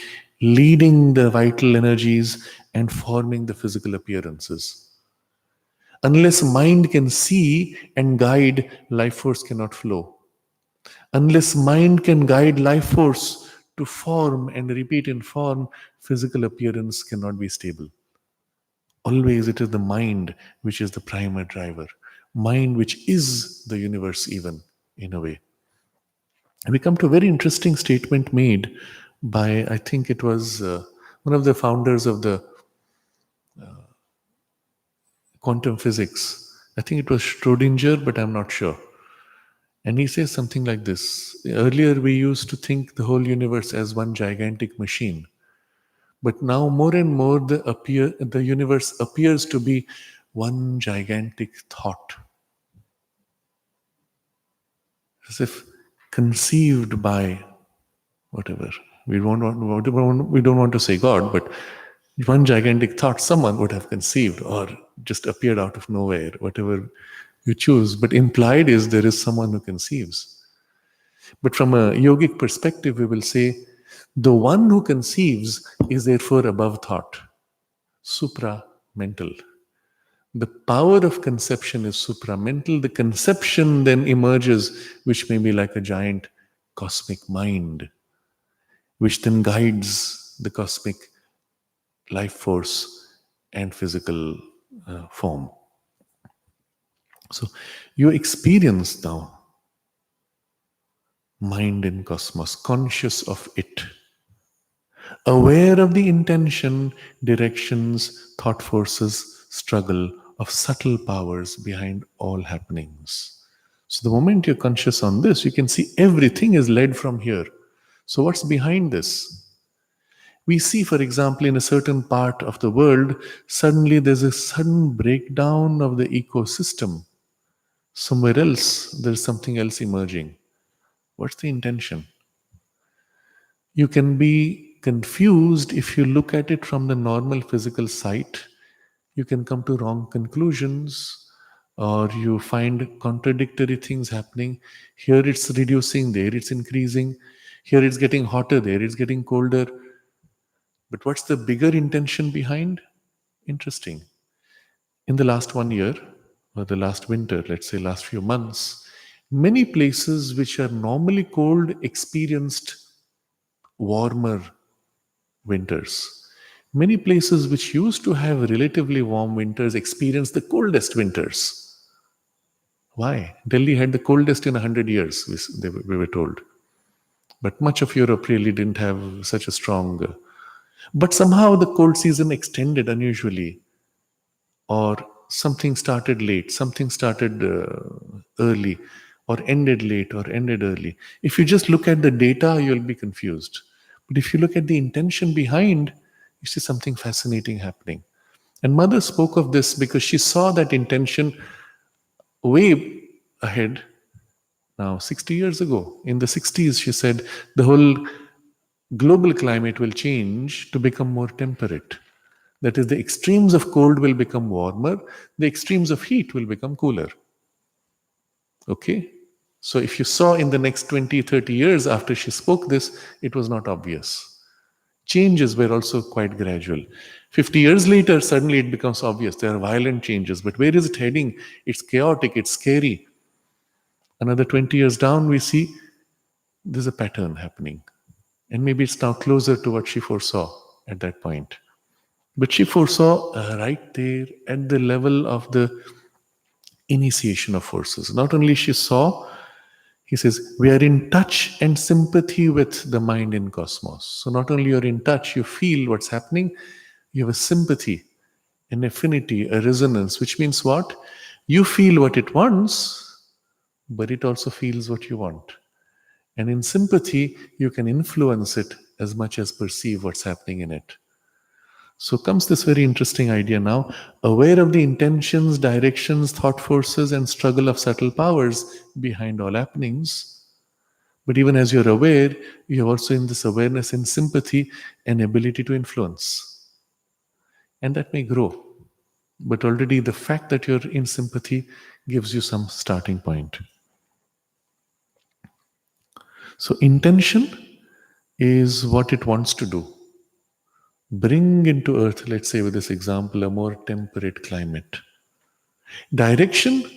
leading the vital energies and forming the physical appearances. Unless mind can see and guide, life force cannot flow. Unless mind can guide life force to form and repeat in form, physical appearance cannot be stable. Always it is the mind which is the primer driver. Mind which is the universe, even in a way. And we come to a very interesting statement made by, I think it was one of the founders of the quantum physics. I think it was Schrodinger, but I'm not sure. And he says something like this. Earlier, we used to think the whole universe as one gigantic machine. But now, more and more, the universe appears to be one gigantic thought. As if conceived by whatever. We don't want to say God, but one gigantic thought someone would have conceived or just appeared out of nowhere, whatever you choose. But implied is there is someone who conceives. But from a yogic perspective, we will say the one who conceives is therefore above thought, supra-mental. The power of conception is supra-mental. The conception then emerges, which may be like a giant cosmic mind, which then guides the cosmic life force and physical form. So you experience now mind in cosmos, conscious of it, aware of the intention, directions, thought forces, struggle of subtle powers behind all happenings. So the moment you're conscious on this, you can see everything is led from here. So what's behind this? We see, for example, in a certain part of the world, suddenly there's a sudden breakdown of the ecosystem. Somewhere else, there's something else emerging. What's the intention? You can be confused if you look at it from the normal physical sight. You can come to wrong conclusions, or you find contradictory things happening. Here it's reducing, there it's increasing. Here it's getting hotter, there it's getting colder. But what's the bigger intention behind? Interesting. In the last 1 year, or the last winter, let's say last few months, many places which are normally cold experienced warmer winters. Many places which used to have relatively warm winters experienced the coldest winters. Why? Delhi had the coldest in 100 years, we were told. But much of Europe really didn't have such a strong. But somehow the cold season extended unusually, or something started late, something started early, or ended late, or ended early. If you just look at the data, you'll be confused. But if you look at the intention behind, you see something fascinating happening. And Mother spoke of this because she saw that intention way ahead now, 60 years ago. In the 60s, she said the whole global climate will change to become more temperate. That is, the extremes of cold will become warmer, the extremes of heat will become cooler. Okay? So if you saw in the next 20, 30 years after she spoke this, it was not obvious. Changes were also quite gradual. 50 years later, suddenly it becomes obvious. There are violent changes. But where is it heading? It's chaotic, it's scary. Another 20 years down, we see there's a pattern happening. And maybe it's now closer to what she foresaw at that point. But she foresaw right there at the level of the initiation of forces. Not only she saw, he says, we are in touch and sympathy with the mind in cosmos. So not only you're in touch, you feel what's happening, you have a sympathy, an affinity, a resonance, which means what? You feel what it wants, but it also feels what you want. And in sympathy, you can influence it as much as perceive what's happening in it. So comes this very interesting idea now, aware of the intentions, directions, thought forces, and struggle of subtle powers behind all happenings. But even as you're aware, you have also in this awareness and sympathy an ability to influence. And that may grow. But already the fact that you're in sympathy gives you some starting point. So intention is what it wants to do. Bring into earth, let's say with this example, a more temperate climate. Direction,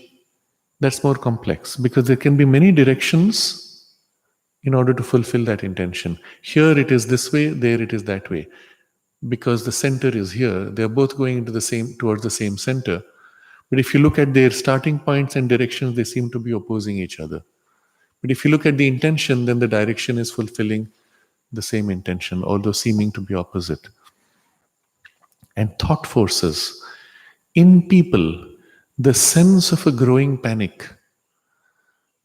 that's more complex because there can be many directions in order to fulfill that intention. Here it is this way, there it is that way. Because the center is here, they're both going into the same towards the same center. But if you look at their starting points and directions, they seem to be opposing each other. But if you look at the intention, then the direction is fulfilling the same intention, although seeming to be opposite. And thought forces. In people, the sense of a growing panic.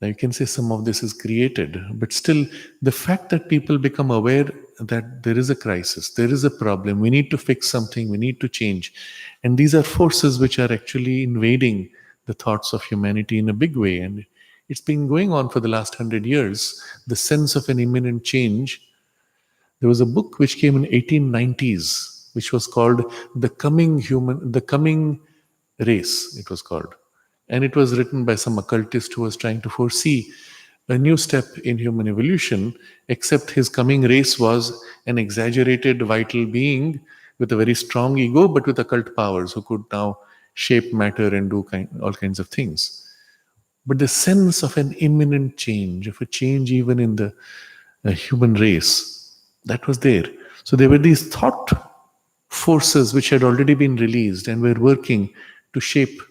Now, you can say some of this is created, but still, the fact that people become aware that there is a crisis, there is a problem, we need to fix something, we need to change. And these are forces which are actually invading the thoughts of humanity in a big way. And it's been going on for the last 100 years. The sense of an imminent change. There was a book which came in 1890s, which was called The Coming Race, it was called. And it was written by some occultist who was trying to foresee a new step in human evolution, except his coming race was an exaggerated vital being with a very strong ego, but with occult powers who could now shape matter and do all kinds of things. But the sense of an imminent change, of a change even in the human race, that was there. So there were these thought forces which had already been released and were working to shape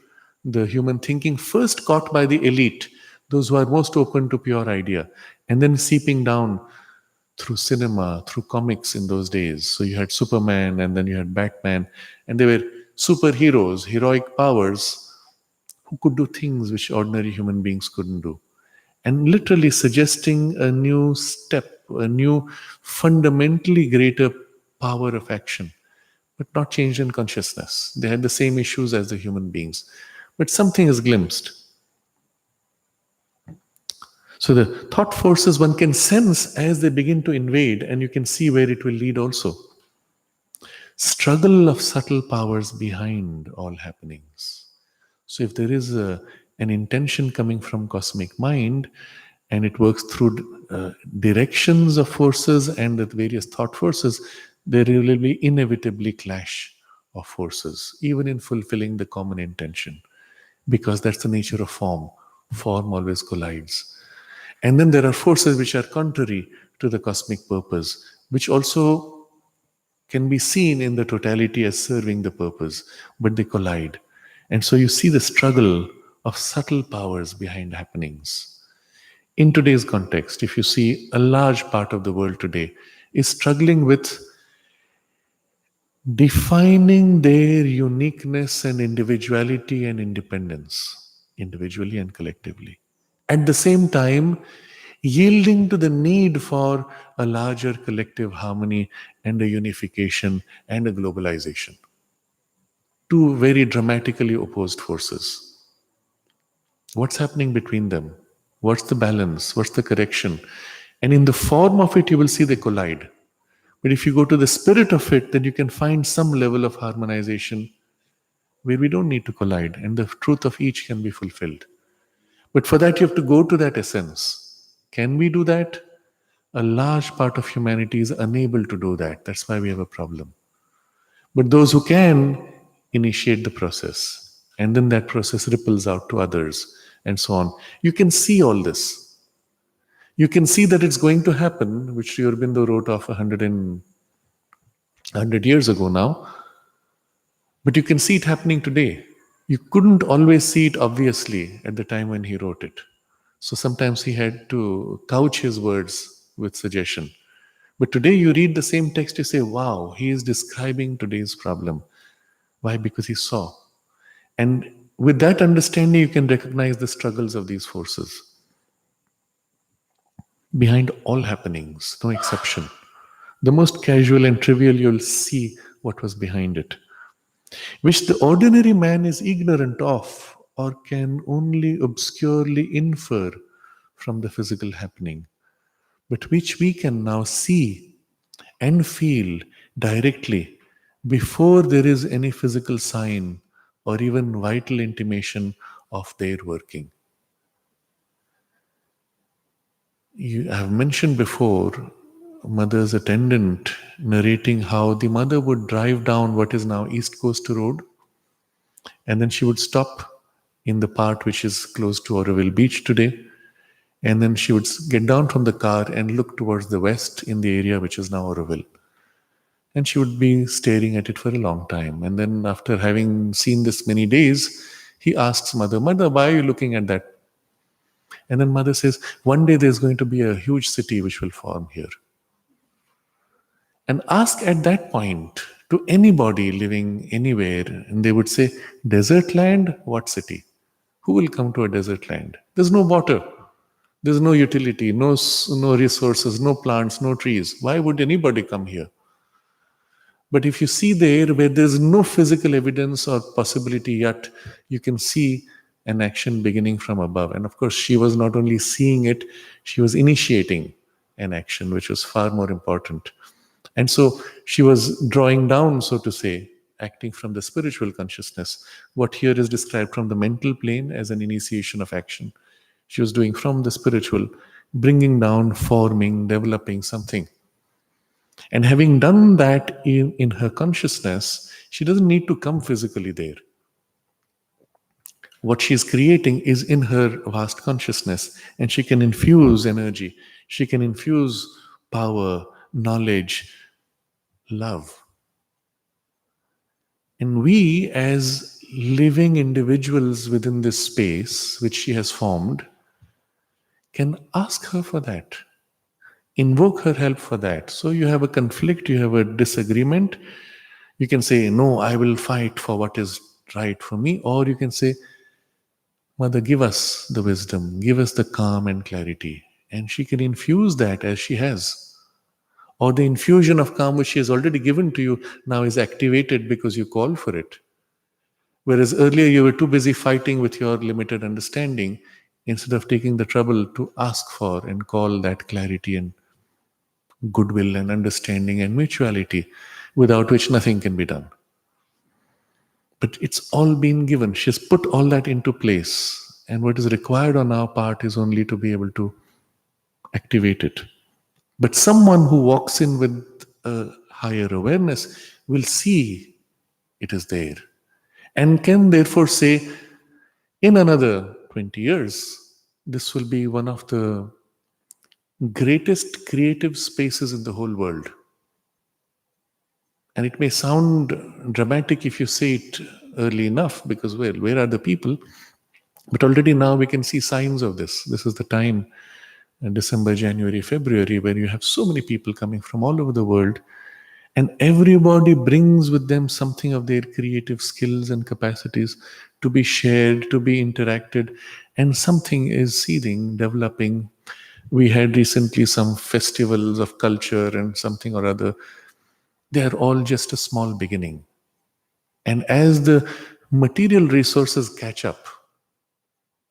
the human thinking, first caught by the elite, those who are most open to pure idea, and then seeping down through cinema, through comics in those days. So you had Superman and then you had Batman, and they were superheroes, heroic powers who could do things which ordinary human beings couldn't do. And literally suggesting a new step, a new fundamentally greater power of action, but not changed in consciousness. They had the same issues as the human beings, but something is glimpsed. So the thought forces one can sense as they begin to invade, and you can see where it will lead also. Struggle of subtle powers behind all happenings. So if there is an intention coming from cosmic mind, and it works through directions of forces and the various thought forces, there will be inevitably clash of forces, even in fulfilling the common intention, because that's the nature of form. Form always collides. And then there are forces which are contrary to the cosmic purpose, which also can be seen in the totality as serving the purpose, but they collide. And so you see the struggle of subtle powers behind happenings. In today's context, if you see a large part of the world today is struggling with defining their uniqueness and individuality and independence, individually and collectively. At the same time, yielding to the need for a larger collective harmony and a unification and a globalization. Two very dramatically opposed forces. What's happening between them? What's the balance? What's the correction? And in the form of it, you will see they collide. But if you go to the spirit of it, then you can find some level of harmonization where we don't need to collide and the truth of each can be fulfilled. But for that, you have to go to that essence. Can we do that? A large part of humanity is unable to do that. That's why we have a problem. But those who can initiate the process, and then that process ripples out to others, and so on. You can see all this. You can see that it's going to happen, which Sri Aurobindo wrote of 100 years ago now. But you can see it happening today. You couldn't always see it obviously at the time when he wrote it. So sometimes he had to couch his words with suggestion. But today you read the same text, you say, wow, he is describing today's problem. Why? Because he saw. And with that understanding, you can recognize the struggles of these forces. Behind all happenings, no exception. The most casual and trivial, you'll see what was behind it, which the ordinary man is ignorant of or can only obscurely infer from the physical happening, but which we can now see and feel directly before there is any physical sign or even vital intimation of their working. I have mentioned before mother's attendant narrating how the mother would drive down what is now East Coast Road, and then she would stop in the part which is close to Auroville Beach today, and then she would get down from the car and look towards the west in the area which is now Auroville. And she would be staring at it for a long time. And then after having seen this many days, he asks mother, "Mother, why are you looking at that?" And then mother says, "One day there's going to be a huge city which will form here." And ask at that point to anybody living anywhere, and they would say, "Desert land? What city? Who will come to a desert land? There's no water. There's no utility, no resources, no plants, no trees. Why would anybody come here?" But if you see there where there's no physical evidence or possibility yet, you can see an action beginning from above. And of course, she was not only seeing it, she was initiating an action, which was far more important. And so she was drawing down, so to say, acting from the spiritual consciousness. What here is described from the mental plane as an initiation of action. She was doing from the spiritual, bringing down, forming, developing something. And having done that in her consciousness, she doesn't need to come physically there. What she's creating is in her vast consciousness, and she can infuse energy, she can infuse power, knowledge, love. And we, as living individuals within this space which she has formed, can ask her for that. Invoke her help for that. So you have a conflict, you have a disagreement. You can say, "No, I will fight for what is right for me." Or you can say, "Mother, give us the wisdom, give us the calm and clarity." And she can infuse that as she has. Or the infusion of calm which she has already given to you now is activated because you call for it. Whereas earlier you were too busy fighting with your limited understanding instead of taking the trouble to ask for and call that clarity and goodwill and understanding and mutuality, without which nothing can be done. But it's all been given. She's put all that into place. And what is required on our part is only to be able to activate it. But someone who walks in with a higher awareness will see it is there and can therefore say, in another 20 years, this will be one of the greatest creative spaces in the whole world. And it may sound dramatic if you say it early enough, because, well, where are the people? But already now we can see signs of this. This is the time December, January, February, where you have so many people coming from all over the world, and everybody brings with them something of their creative skills and capacities to be shared, to be interacted, and something is seeding, developing. We had recently some festivals of culture and something or other. They are all just a small beginning. And as the material resources catch up,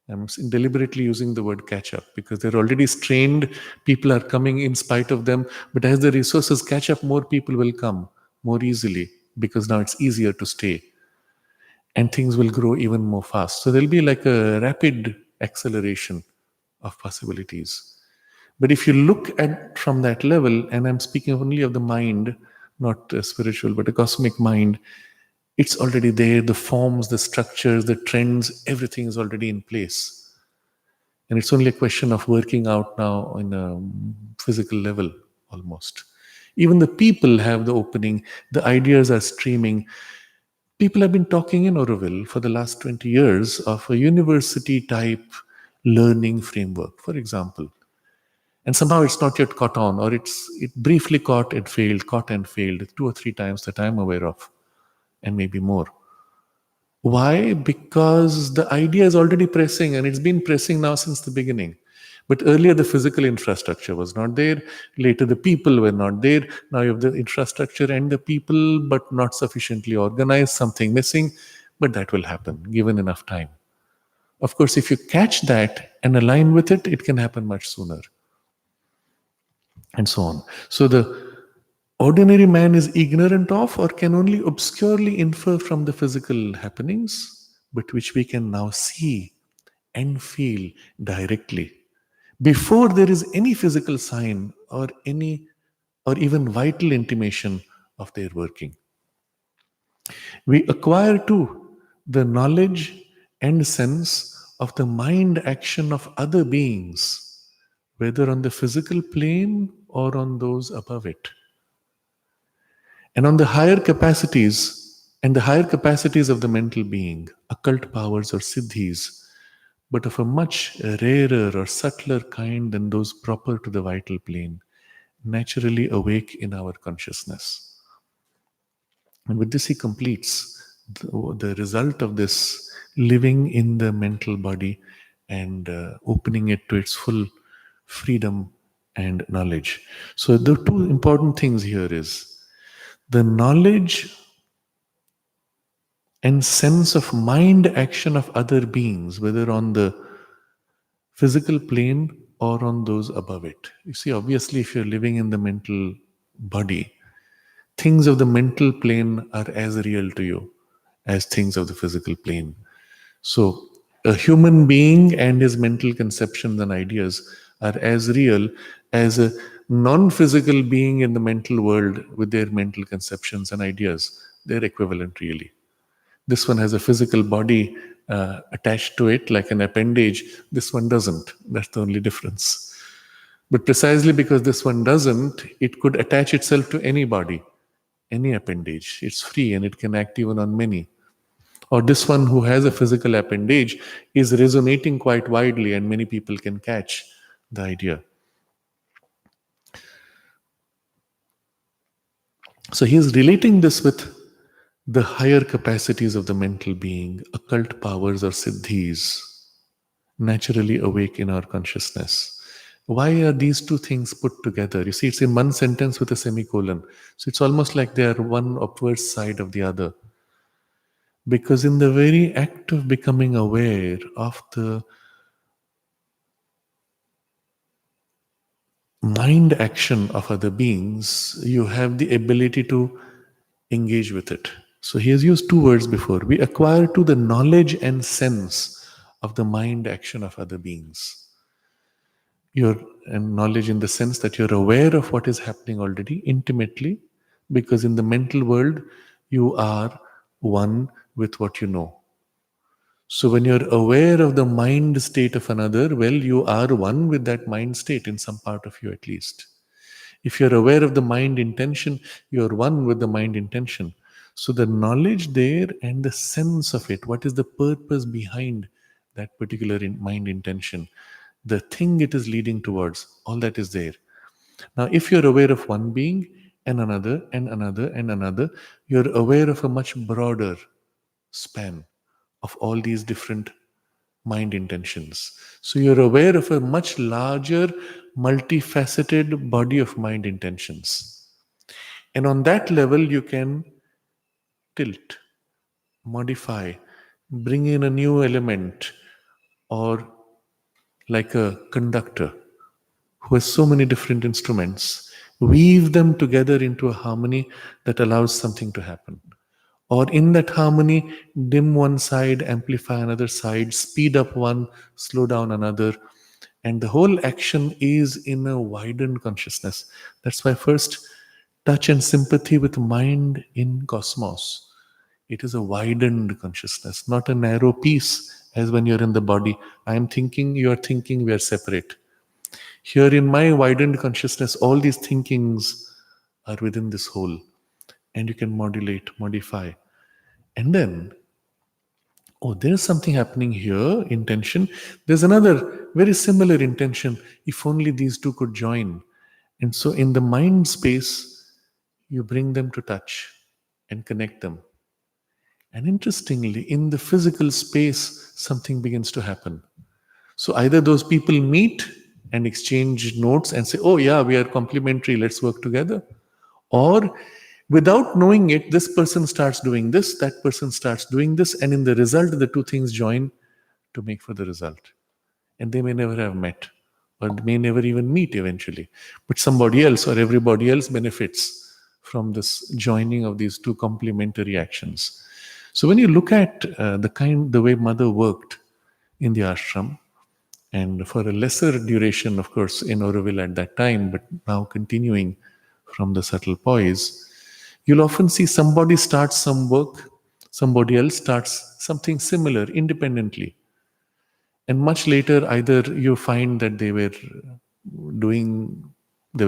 I'm deliberately using the word catch up because they're already strained. People are coming in spite of them. But as the resources catch up, more people will come more easily because now it's easier to stay and things will grow even more fast. So there'll be like a rapid acceleration of possibilities. But if you look at from that level, and I'm speaking only of the mind, not spiritual, but a cosmic mind, it's already there. The forms, the structures, the trends, everything is already in place. And it's only a question of working out now in a physical level almost. Even the people have the opening, the ideas are streaming. People have been talking in Oroville for the last 20 years of a university type learning framework, for example. And somehow it's not yet caught on, or it briefly caught, it failed, caught and failed 2 or 3 times that I'm aware of, and maybe more. Why? Because the idea is already pressing and it's been pressing now since the beginning. But earlier, the physical infrastructure was not there. Later, the people were not there. Now you have the infrastructure and the people, but not sufficiently organized, something missing. But that will happen given enough time. Of course, if you catch that and align with it, it can happen much sooner, and so on. So the ordinary man is ignorant of or can only obscurely infer from the physical happenings, but which we can now see and feel directly before there is any physical sign or any or even vital intimation of their working. We acquire too the knowledge and sense of the mind action of other beings, whether on the physical plane or on those above it. And on the higher capacities, and the higher capacities of the mental being, occult powers or siddhis, but of a much rarer or subtler kind than those proper to the vital plane, naturally awake in our consciousness. And with this, he completes the result of this living in the mental body and opening it to its full freedom and knowledge. So, the two important things here is the knowledge and sense of mind action of other beings, whether on the physical plane or on those above it. You see, obviously, if you're living in the mental body, things of the mental plane are as real to you as things of the physical plane. So, a human being and his mental conceptions and ideas are as real as a non physical being in the mental world with their mental conceptions and ideas. They're equivalent, really. This one has a physical body attached to it like an appendage. This one doesn't. That's the only difference. But precisely because this one doesn't, it could attach itself to any body, any appendage. It's free and it can act even on many. Or this one who has a physical appendage is resonating quite widely and many people can catch the idea. So he is relating this with the higher capacities of the mental being, occult powers or siddhis, naturally awake in our consciousness. Why are these two things put together? You see, it's in one sentence with a semicolon. So it's almost like they are one opposite side of the other. Because in the very act of becoming aware of the mind action of other beings, you have the ability to engage with it. So he has used two words before. We acquire to the knowledge and sense of the mind action of other beings. Your and knowledge in the sense that you're aware of what is happening already intimately, because in the mental world, you are one with what you know. So when you're aware of the mind state of another, well, you are one with that mind state in some part of you at least. If you're aware of the mind intention, you're one with the mind intention. So the knowledge there and the sense of it, what is the purpose behind that particular mind intention, the thing it is leading towards, all that is there. Now, if you're aware of one being and another and another and another, you're aware of a much broader span of all these different mind intentions. So you're aware of a much larger, multifaceted body of mind intentions. And on that level, you can tilt, modify, bring in a new element, or like a conductor who has so many different instruments, weave them together into a harmony that allows something to happen. Or in that harmony, dim one side, amplify another side, speed up one, slow down another. And the whole action is in a widened consciousness. That's why first, touch and sympathy with mind in cosmos. It is a widened consciousness, not a narrow piece as when you're in the body. I am thinking, you are thinking, we are separate. Here in my widened consciousness, all these thinkings are within this whole, and you can modulate, modify. And then, oh, there's something happening here, intention. There's another very similar intention, if only these two could join. And so, in the mind space, you bring them to touch and connect them. And interestingly, in the physical space, something begins to happen. So either those people meet and exchange notes and say, oh, yeah, we are complementary, let's work together. Or without knowing it, this person starts doing this, that person starts doing this, and in the result, the two things join to make for the result. And they may never have met, or they may never even meet eventually. But somebody else or everybody else benefits from this joining of these two complementary actions. So when you look at the way Mother worked in the ashram, and for a lesser duration, of course, in Auroville at that time, but now continuing from the subtle poise, you'll often see somebody starts some work, somebody else starts something similar independently. And much later, either you find that they were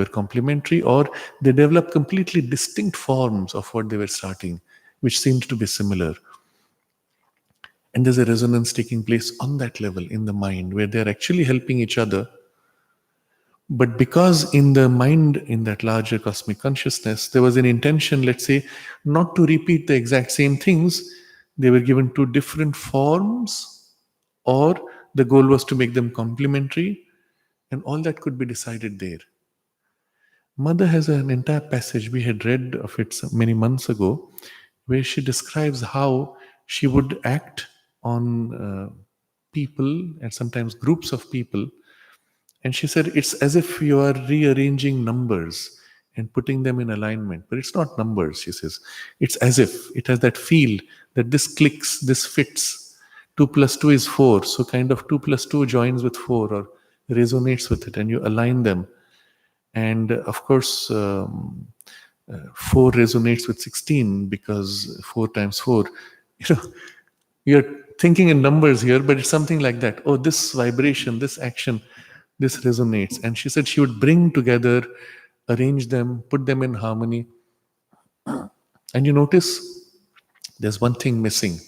complementary, or they develop completely distinct forms of what they were starting, which seemed to be similar. And there's a resonance taking place on that level in the mind where they're actually helping each other. But because in the mind, in that larger cosmic consciousness, there was an intention, let's say, not to repeat the exact same things, they were given two different forms, or the goal was to make them complementary, and all that could be decided there. Mother has an entire passage, we had read of it many months ago, where she describes how she would act on people and sometimes groups of people. And she said, it's as if you are rearranging numbers and putting them in alignment. But it's not numbers, she says. It's as if it has that feel that this clicks, this fits. 2 plus 2 is 4. So kind of 2 plus 2 joins with 4 or resonates with it, and you align them. And of course, 4 resonates with 16 because 4 times 4. You're thinking in numbers here, but it's something like that. Oh, this vibration, this action, this resonates. And she said she would bring together, arrange them, put them in harmony. And you notice there's one thing missing,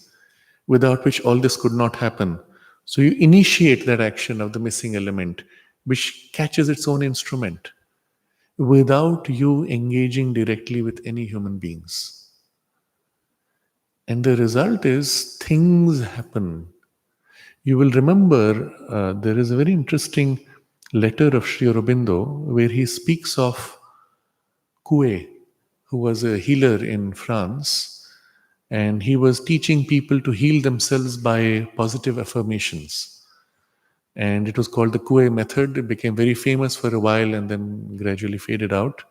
without which all this could not happen. So you initiate that action of the missing element, which catches its own instrument, without you engaging directly with any human beings. And the result is things happen. You will remember there is a very interesting letter of Sri Aurobindo where he speaks of Coué, who was a healer in France, and he was teaching people to heal themselves by positive affirmations. And it was called the Coué method. It became very famous for a while and then gradually faded out.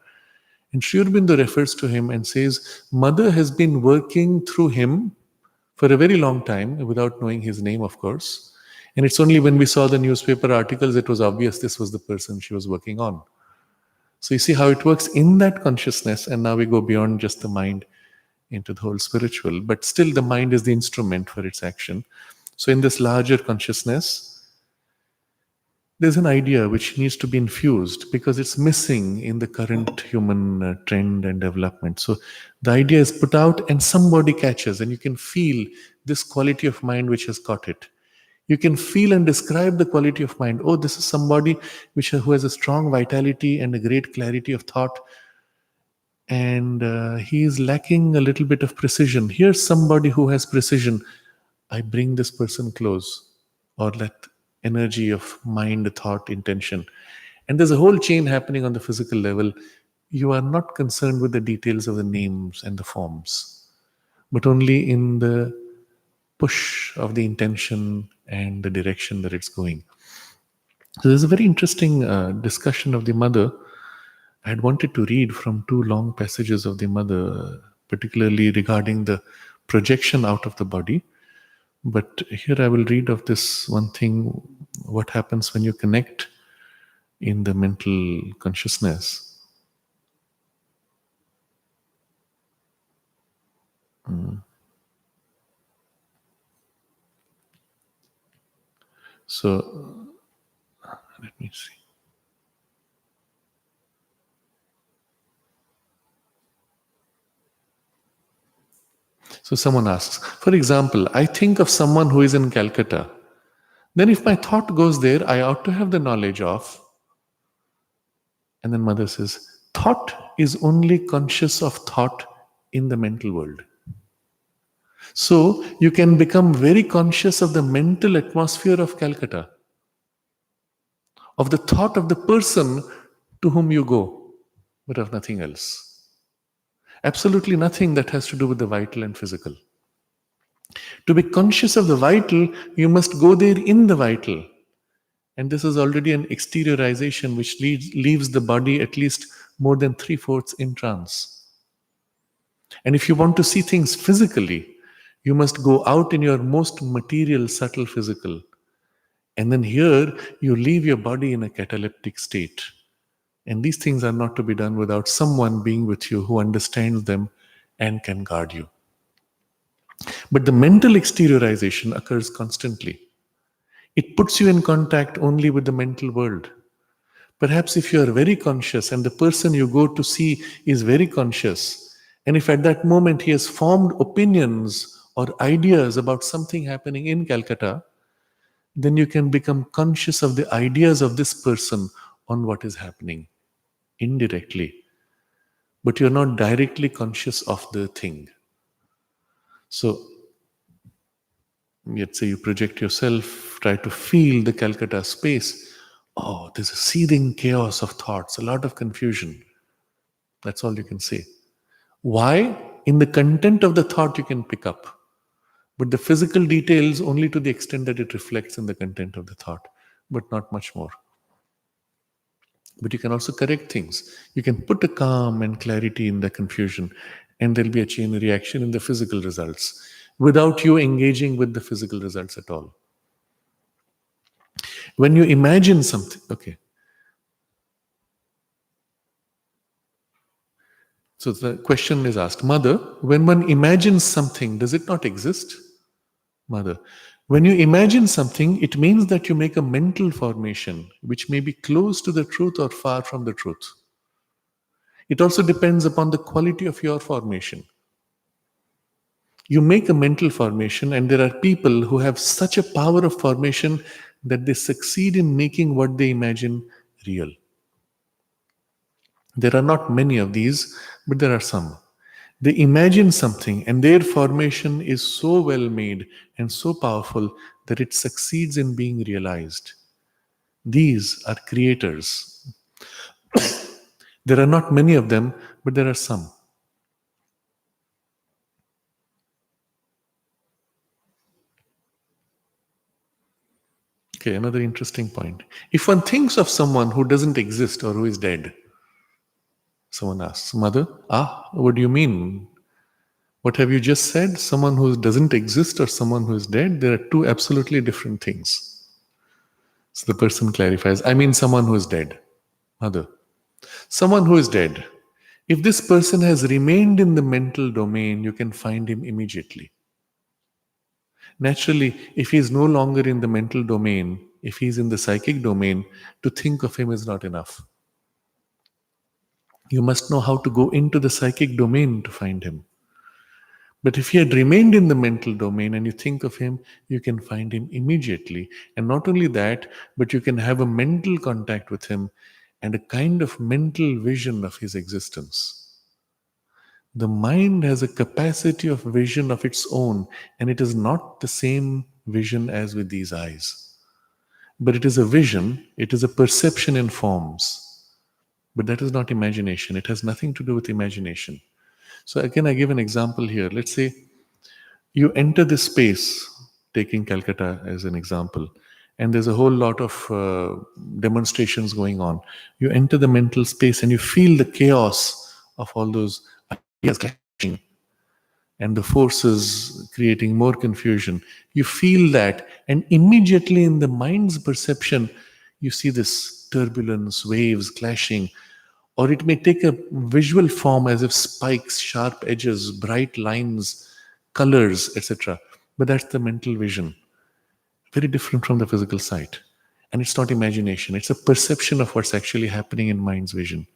And Sri Aurobindo refers to him and says, Mother has been working through him for a very long time, without knowing his name, of course. And it's only when we saw the newspaper articles, it was obvious this was the person she was working on. So you see how it works in that consciousness, and now we go beyond just the mind into the whole spiritual. But still, the mind is the instrument for its action. So in this larger consciousness, there's an idea which needs to be infused because it's missing in the current human trend and development. So the idea is put out and somebody catches, and you can feel this quality of mind which has caught it. You can feel and describe the quality of mind. Oh, this is somebody who has a strong vitality and a great clarity of thought, and he is lacking a little bit of precision. Here's somebody who has precision. I bring this person close, or let energy of mind, thought, intention. And there's a whole chain happening on the physical level. You are not concerned with the details of the names and the forms, but only in the push of the intention and the direction that it's going. So there's a very interesting discussion of the mother. I had wanted to read from two long passages of the mother, particularly regarding the projection out of the body. But here I will read of this one thing, what happens when you connect in the mental consciousness. So let me see. So someone asks, for example, I think of someone who is in Calcutta. Then if my thought goes there, I ought to have the knowledge of. And then mother says, thought is only conscious of thought in the mental world. So you can become very conscious of the mental atmosphere of Calcutta, of the thought of the person to whom you go, but of nothing else. Absolutely nothing that has to do with the vital and physical. To be conscious of the vital, you must go there in the vital. And this is already an exteriorization which leaves the body at least more than 3/4 in trance. And if you want to see things physically, you must go out in your most material, subtle physical. And then here, you leave your body in a cataleptic state. And these things are not to be done without someone being with you who understands them and can guard you. But the mental exteriorization occurs constantly. It puts you in contact only with the mental world. Perhaps if you are very conscious and the person you go to see is very conscious, and if at that moment he has formed opinions or ideas about something happening in Calcutta, then you can become conscious of the ideas of this person on what is happening indirectly. But you're not directly conscious of the thing. So, let's say you project yourself, try to feel the Calcutta space. Oh, there's a seething chaos of thoughts, a lot of confusion. That's all you can say. Why? In the content of the thought you can pick up, but the physical details only to the extent that it reflects in the content of the thought, but not much more. But you can also correct things. You can put a calm and clarity in the confusion, and there'll be a chain reaction in the physical results without you engaging with the physical results at all. When you imagine something, okay. So the question is asked, Mother, when one imagines something, does it not exist? Mother, when you imagine something, it means that you make a mental formation which may be close to the truth or far from the truth. It also depends upon the quality of your formation. You make a mental formation, and there are people who have such a power of formation that they succeed in making what they imagine real. There are not many of these, but there are some. They imagine something, and their formation is so well made and so powerful that it succeeds in being realized. These are creators. There are not many of them, but there are some. Okay, another interesting point. If one thinks of someone who doesn't exist or who is dead, someone asks, Mother, what do you mean? What have you just said? Someone who doesn't exist or someone who is dead? There are two absolutely different things. So the person clarifies, I mean someone who is dead. Mother, someone who is dead. If this person has remained in the mental domain, you can find him immediately. Naturally, if he is no longer in the mental domain, if he is in the psychic domain, to think of him is not enough. You must know how to go into the psychic domain to find him. But if he had remained in the mental domain and you think of him, you can find him immediately. And not only that, but you can have a mental contact with him and a kind of mental vision of his existence. The mind has a capacity of vision of its own, and it is not the same vision as with these eyes. But it is a vision, it is a perception in forms. But that is not imagination. It has nothing to do with imagination. So, again, I give an example here. Let's say you enter this space, taking Calcutta as an example, and there's a whole lot of demonstrations going on. You enter the mental space and you feel the chaos of all those ideas clashing and the forces creating more confusion. You feel that, and immediately in the mind's perception, you see this turbulence, waves clashing, or it may take a visual form as if spikes, sharp edges, bright lines, colors, etc. But that's the mental vision, very different from the physical sight. And it's not imagination, it's a perception of what's actually happening in mind's vision.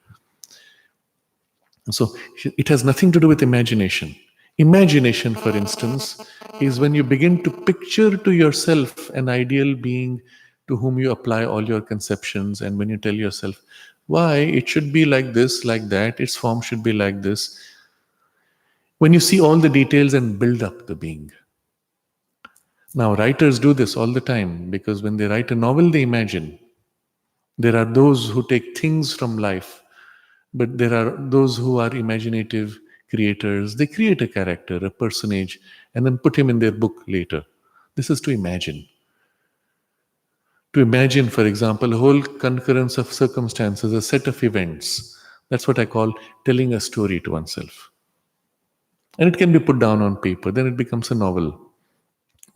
So it has nothing to do with imagination. Imagination, for instance, is when you begin to picture to yourself an ideal being to whom you apply all your conceptions, and when you tell yourself, why it should be like this, like that, its form should be like this. When you see all the details and build up the being. Now, writers do this all the time because when they write a novel, they imagine. There are those who take things from life, but there are those who are imaginative creators. They create a character, a personage, and then put him in their book later. This is to imagine. To imagine, for example, a whole concurrence of circumstances, a set of events. That's what I call telling a story to oneself. And it can be put down on paper, then it becomes a novel.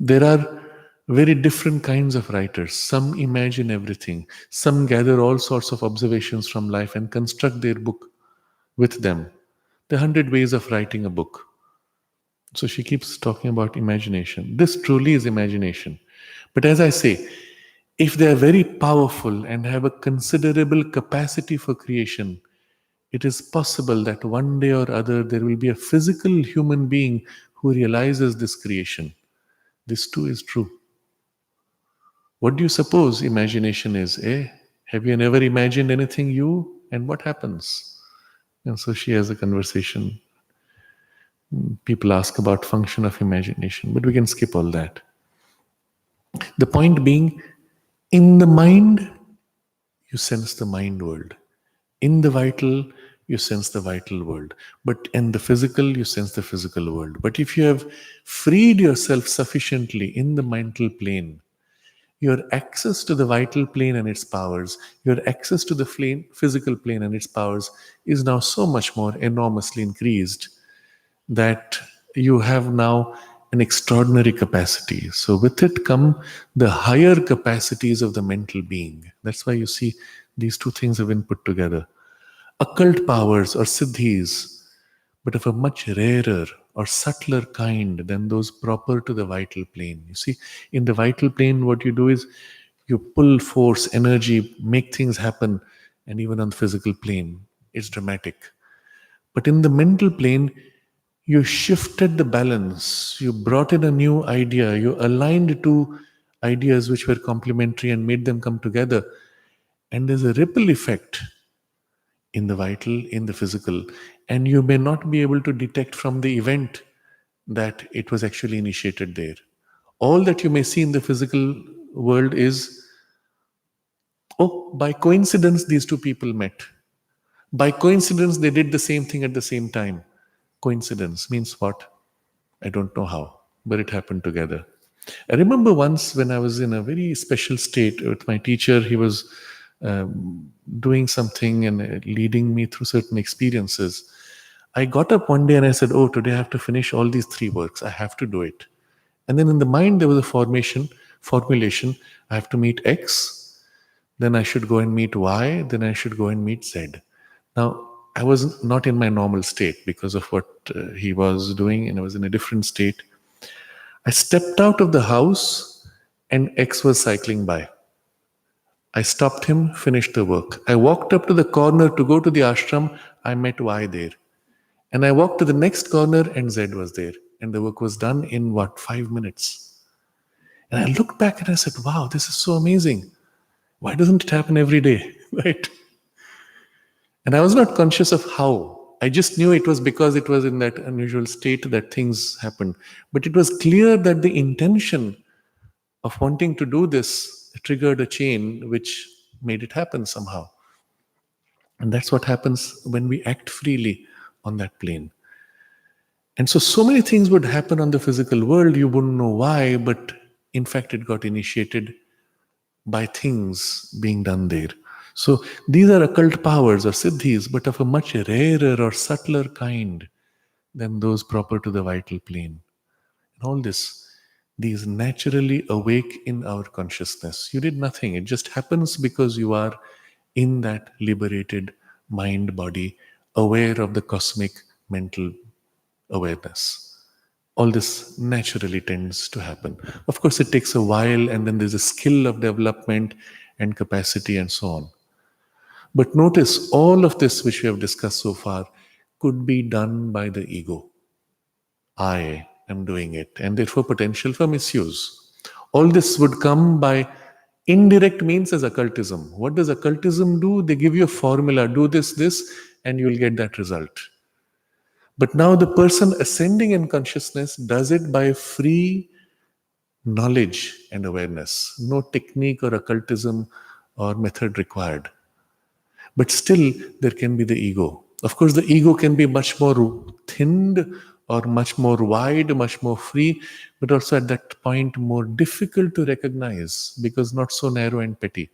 There are very different kinds of writers. Some imagine everything, some gather all sorts of observations from life and construct their book with them. The 100 ways of writing a book. So she keeps talking about imagination. This truly is imagination. But as I say, if they are very powerful and have a considerable capacity for creation, it is possible that one day or other there will be a physical human being who realizes this creation. This too is true. What do you suppose imagination is? Have you never imagined anything you? And what happens? And so she has a conversation. People ask about function of imagination, but we can skip all that. The point being, in the mind, you sense the mind world. In the vital, you sense the vital world. But in the physical, you sense the physical world. But if you have freed yourself sufficiently in the mental plane, your access to the vital plane and its powers, your access to the physical plane and its powers is now so much more enormously increased that you have now an extraordinary capacity. So with it come the higher capacities of the mental being. That's why you see these two things have been put together. Occult powers or siddhis, but of a much rarer or subtler kind than those proper to the vital plane. You see, in the vital plane, what you do is you pull force, energy, make things happen, and even on the physical plane, it's dramatic. But in the mental plane, you shifted the balance, you brought in a new idea, you aligned two ideas which were complementary and made them come together. And there's a ripple effect in the vital, in the physical, and you may not be able to detect from the event that it was actually initiated there. All that you may see in the physical world is, oh, by coincidence, these two people met. By coincidence, they did the same thing at the same time. Coincidence means what? I don't know how, but it happened together. I remember once when I was in a very special state with my teacher, he was doing something and leading me through certain experiences. I got up one day and I said, oh, today I have to finish all these 3 works. I have to do it. And then in the mind, there was a formulation. I have to meet X, then I should go and meet Y, then I should go and meet Z. Now, I was not in my normal state because of what he was doing, and I was in a different state. I stepped out of the house and X was cycling by. I stopped him, finished the work. I walked up to the corner to go to the ashram. I met Y there. And I walked to the next corner and Z was there. and the work was done in 5 minutes. And I looked back and I said, wow, this is so amazing. Why doesn't it happen every day? Right? And I was not conscious of how. I just knew it was because it was in that unusual state that things happened. But it was clear that the intention of wanting to do this triggered a chain which made it happen somehow. And that's what happens when we act freely on that plane. And so many things would happen on the physical world, you wouldn't know why, but in fact, it got initiated by things being done there. So these are occult powers or siddhis, but of a much rarer or subtler kind than those proper to the vital plane. And all this, these naturally awake in our consciousness. You did nothing. It just happens because you are in that liberated mind body, aware of the cosmic mental awareness. All this naturally tends to happen. Of course, it takes a while, and then there's a skill of development and capacity and so on. But notice all of this which we have discussed so far could be done by the ego. I am doing it, and therefore potential for misuse. All this would come by indirect means as occultism. What does occultism do? They give you a formula, do this, and you'll get that result. But now the person ascending in consciousness does it by free knowledge and awareness. No technique or occultism or method required. But still, there can be the ego. Of course, the ego can be much more thinned or much more wide, much more free, but also at that point more difficult to recognize because not so narrow and petty.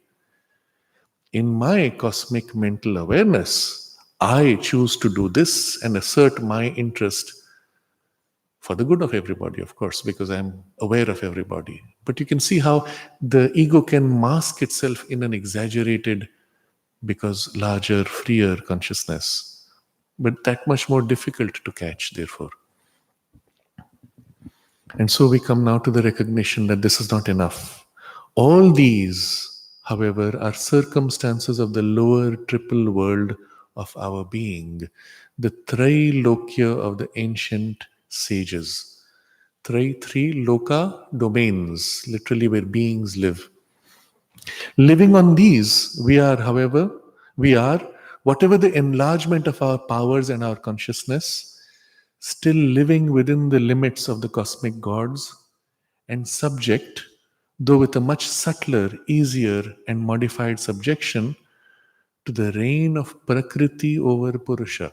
In my cosmic mental awareness, I choose to do this and assert my interest for the good of everybody, of course, because I'm aware of everybody. But you can see how the ego can mask itself in an exaggerated, because larger, freer consciousness. But that much more difficult to catch, therefore. And so we come now to the recognition that this is not enough. All these, however, are circumstances of the lower triple world of our being, the Trailokya of the ancient sages. Three loka domains, literally where beings live. Living on these, we are, whatever the enlargement of our powers and our consciousness, still living within the limits of the cosmic gods and subject, though with a much subtler, easier, and modified subjection, to the reign of Prakriti over Purusha.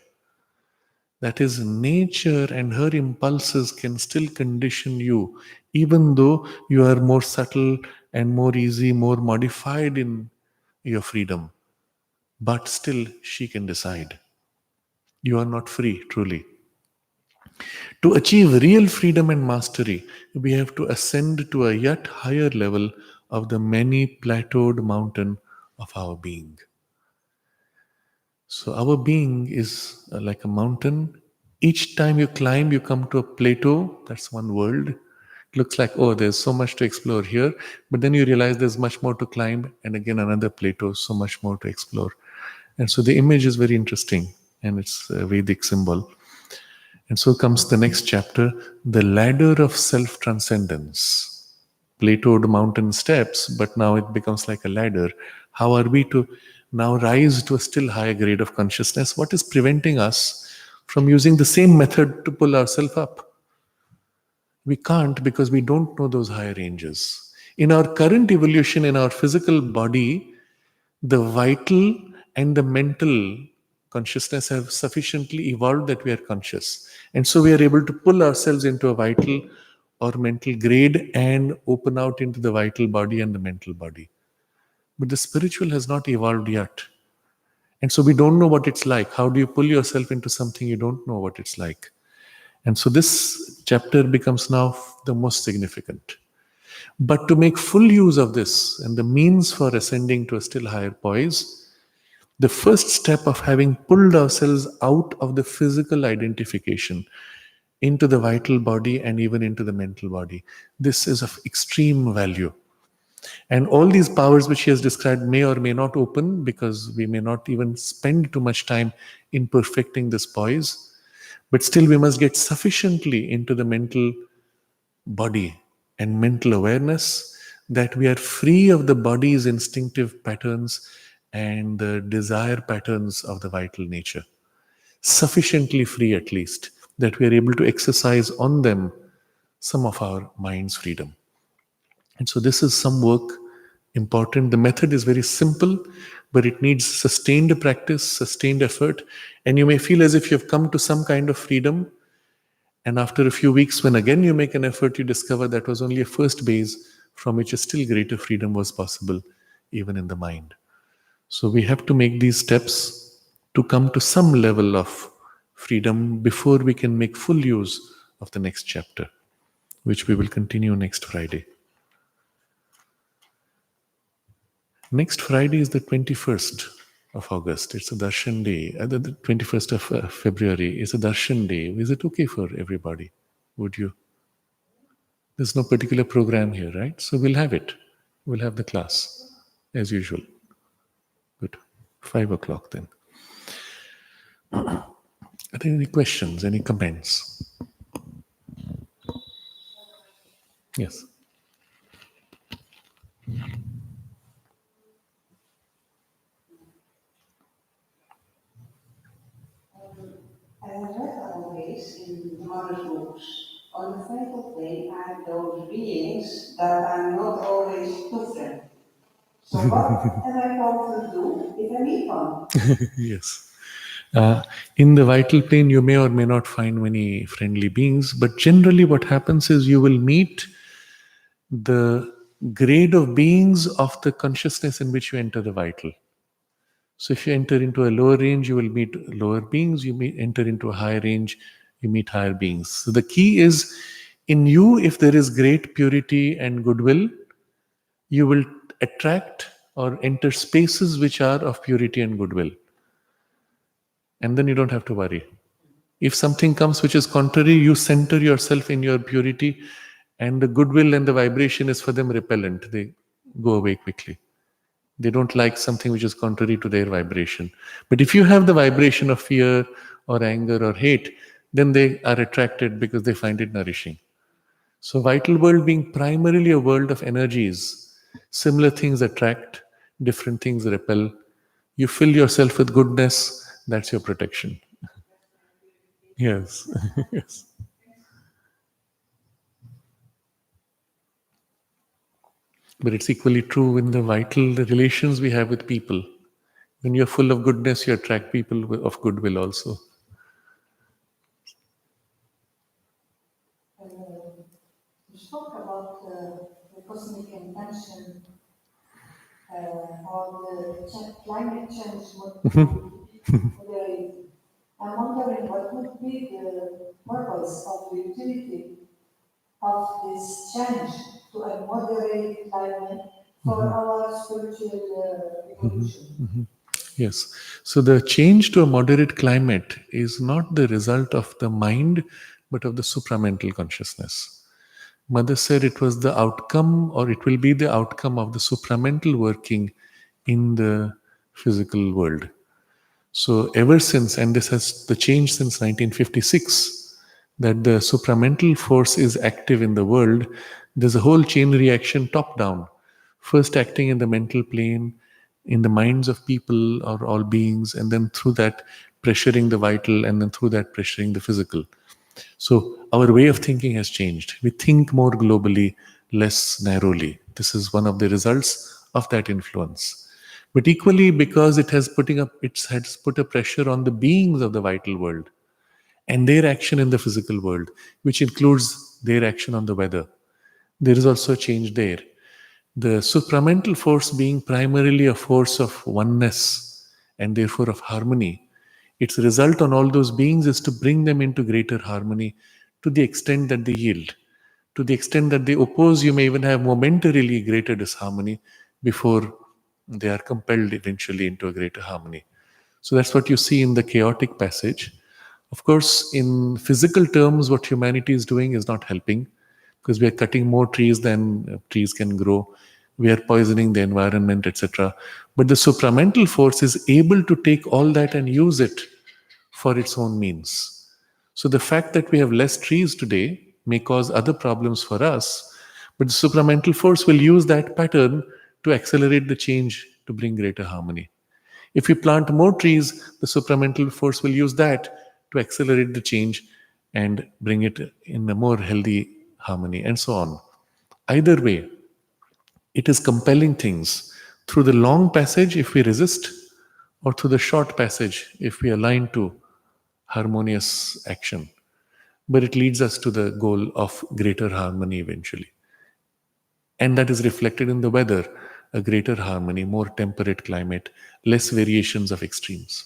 That is, nature and her impulses can still condition you, even though you are more subtle and more easy, more modified in your freedom. But still, she can decide. You are not free, truly. To achieve real freedom and mastery, we have to ascend to a yet higher level of the many plateaued mountain of our being. So, our being is like a mountain. Each time you climb, you come to a plateau. That's one world. It looks like, oh, there's so much to explore here. But then you realize there's much more to climb, and again, another plateau, so much more to explore. And so the image is very interesting, and it's a Vedic symbol. And so comes the next chapter, the ladder of self-transcendence. Plateaued mountain steps, but now it becomes like a ladder. How are we to now rise to a still higher grade of consciousness? What is preventing us from using the same method to pull ourselves up? We can't because we don't know those higher ranges. In our current evolution, in our physical body, the vital and the mental consciousness have sufficiently evolved that we are conscious. And so we are able to pull ourselves into a vital or mental grade and open out into the vital body and the mental body. But the spiritual has not evolved yet. And so we don't know what it's like. How do you pull yourself into something you don't know what it's like? And so this chapter becomes now the most significant. But to make full use of this and the means for ascending to a still higher poise, the first step of having pulled ourselves out of the physical identification into the vital body and even into the mental body, this is of extreme value. And all these powers which he has described may or may not open because we may not even spend too much time in perfecting this poise. But still, we must get sufficiently into the mental body and mental awareness that we are free of the body's instinctive patterns and the desire patterns of the vital nature. Sufficiently free, at least, that we are able to exercise on them some of our mind's freedom. And so, this is some work important. The method is very simple, but it needs sustained practice, sustained effort. And you may feel as if you've come to some kind of freedom. And after a few weeks, when again you make an effort, you discover that was only a first base from which a still greater freedom was possible, even in the mind. So we have to make these steps to come to some level of freedom before we can make full use of the next chapter, which we will continue next Friday. Next Friday is the 21st of August. It's a Darshan day. The 21st of February is a Darshan day. Is it okay for everybody? Would you? There's no particular program here, right? So we'll have it. We'll have the class as usual. Good. 5 o'clock then. Are there any questions, any comments? Yes. I have read always in the mother's books, on the fatal day are those beings that are not always different. So what am I going to do if I meet one? Yes. In the vital plane, you may or may not find many friendly beings, but generally, what happens is you will meet the grade of beings of the consciousness in which you enter the vital. So, if you enter into a lower range, you will meet lower beings. You may enter into a higher range, you meet higher beings. So, the key is in you, if there is great purity and goodwill, you will attract or enter spaces which are of purity and goodwill. And then you don't have to worry. If something comes which is contrary, you center yourself in your purity, and the goodwill and the vibration is for them repellent. They go away quickly. They don't like something which is contrary to their vibration. But if you have the vibration of fear or anger or hate, then they are attracted because they find it nourishing. So, vital world being primarily a world of energies, similar things attract, different things repel. You fill yourself with goodness, that's your protection. Yes. Yes. But it's equally true in the vital relations we have with people. When you're full of goodness, you attract people of goodwill also. You spoke about the cosmic intention, how the climate change would moderate. I'm wondering what would be the purpose of the utility of this change to a moderate climate for our spiritual evolution. Yes. So the change to a moderate climate is not the result of the mind, but of the supramental consciousness. Mother said it was the outcome, or it will be the outcome of the supramental working in the physical world. So ever since, and this has the change since 1956, that the supramental force is active in the world, there's a whole chain reaction top down. First acting in the mental plane, in the minds of people or all beings, and then through that pressuring the vital, and then through that pressuring the physical. So our way of thinking has changed. We think more globally, less narrowly. This is one of the results of that influence. But equally, because it has put a pressure on the beings of the vital world and their action in the physical world, which includes their action on the weather. There is also a change there. The supramental force being primarily a force of oneness and therefore of harmony, its result on all those beings is to bring them into greater harmony to the extent that they yield. To the extent that they oppose, you may even have momentarily greater disharmony before they are compelled eventually into a greater harmony. So that's what you see in the chaotic passage. Of course, in physical terms, what humanity is doing is not helping because we are cutting more trees than trees can grow. We are poisoning the environment, etc. But the supramental force is able to take all that and use it for its own means. So the fact that we have less trees today may cause other problems for us, but the supramental force will use that pattern to accelerate the change to bring greater harmony. If we plant more trees, the supramental force will use that to accelerate the change and bring it in a more healthy harmony, and so on. Either way, it is compelling things through the long passage if we resist, or through the short passage if we align to harmonious action. But it leads us to the goal of greater harmony eventually. And that is reflected in the weather, a greater harmony, more temperate climate, less variations of extremes.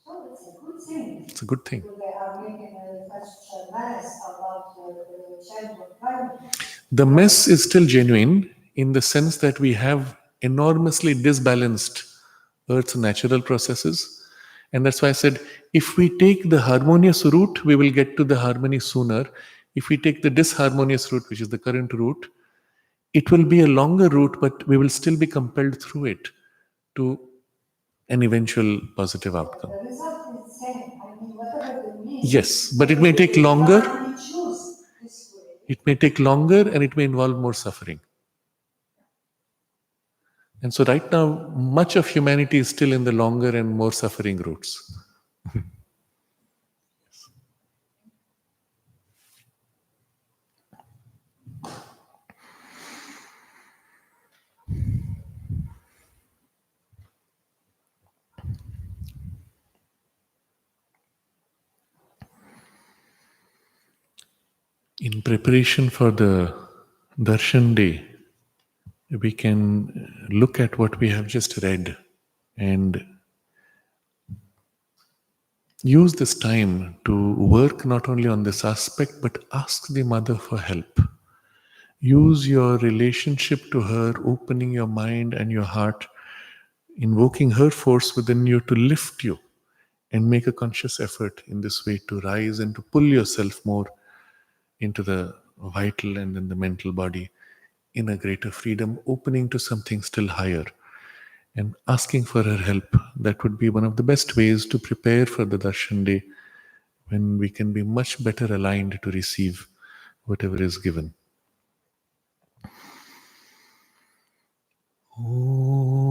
So it's a good thing. It's a good thing. They are making such a mess about the change of climate. The mess is still genuine in the sense that we have enormously disbalanced Earth's natural processes. And that's why I said, if we take the harmonious route, we will get to the harmony sooner. If we take the disharmonious route, which is the current route, it will be a longer route, but we will still be compelled through it to an eventual positive outcome. The result is the same. I mean, whatever the means. Yes, but it may take longer. We choose this way. It may take longer and it may involve more suffering. And so, right now, much of humanity is still in the longer and more suffering routes. In preparation for the Darshan Day, we can look at what we have just read and use this time to work not only on this aspect but ask the mother for help. Use your relationship to her, opening your mind and your heart, invoking her force within you to lift you, and make a conscious effort in this way to rise and to pull yourself more into the vital and in the mental body in a greater freedom, opening to something still higher and asking for her help. That would be one of the best ways to prepare for the Darshan Day, when we can be much better aligned to receive whatever is given. Om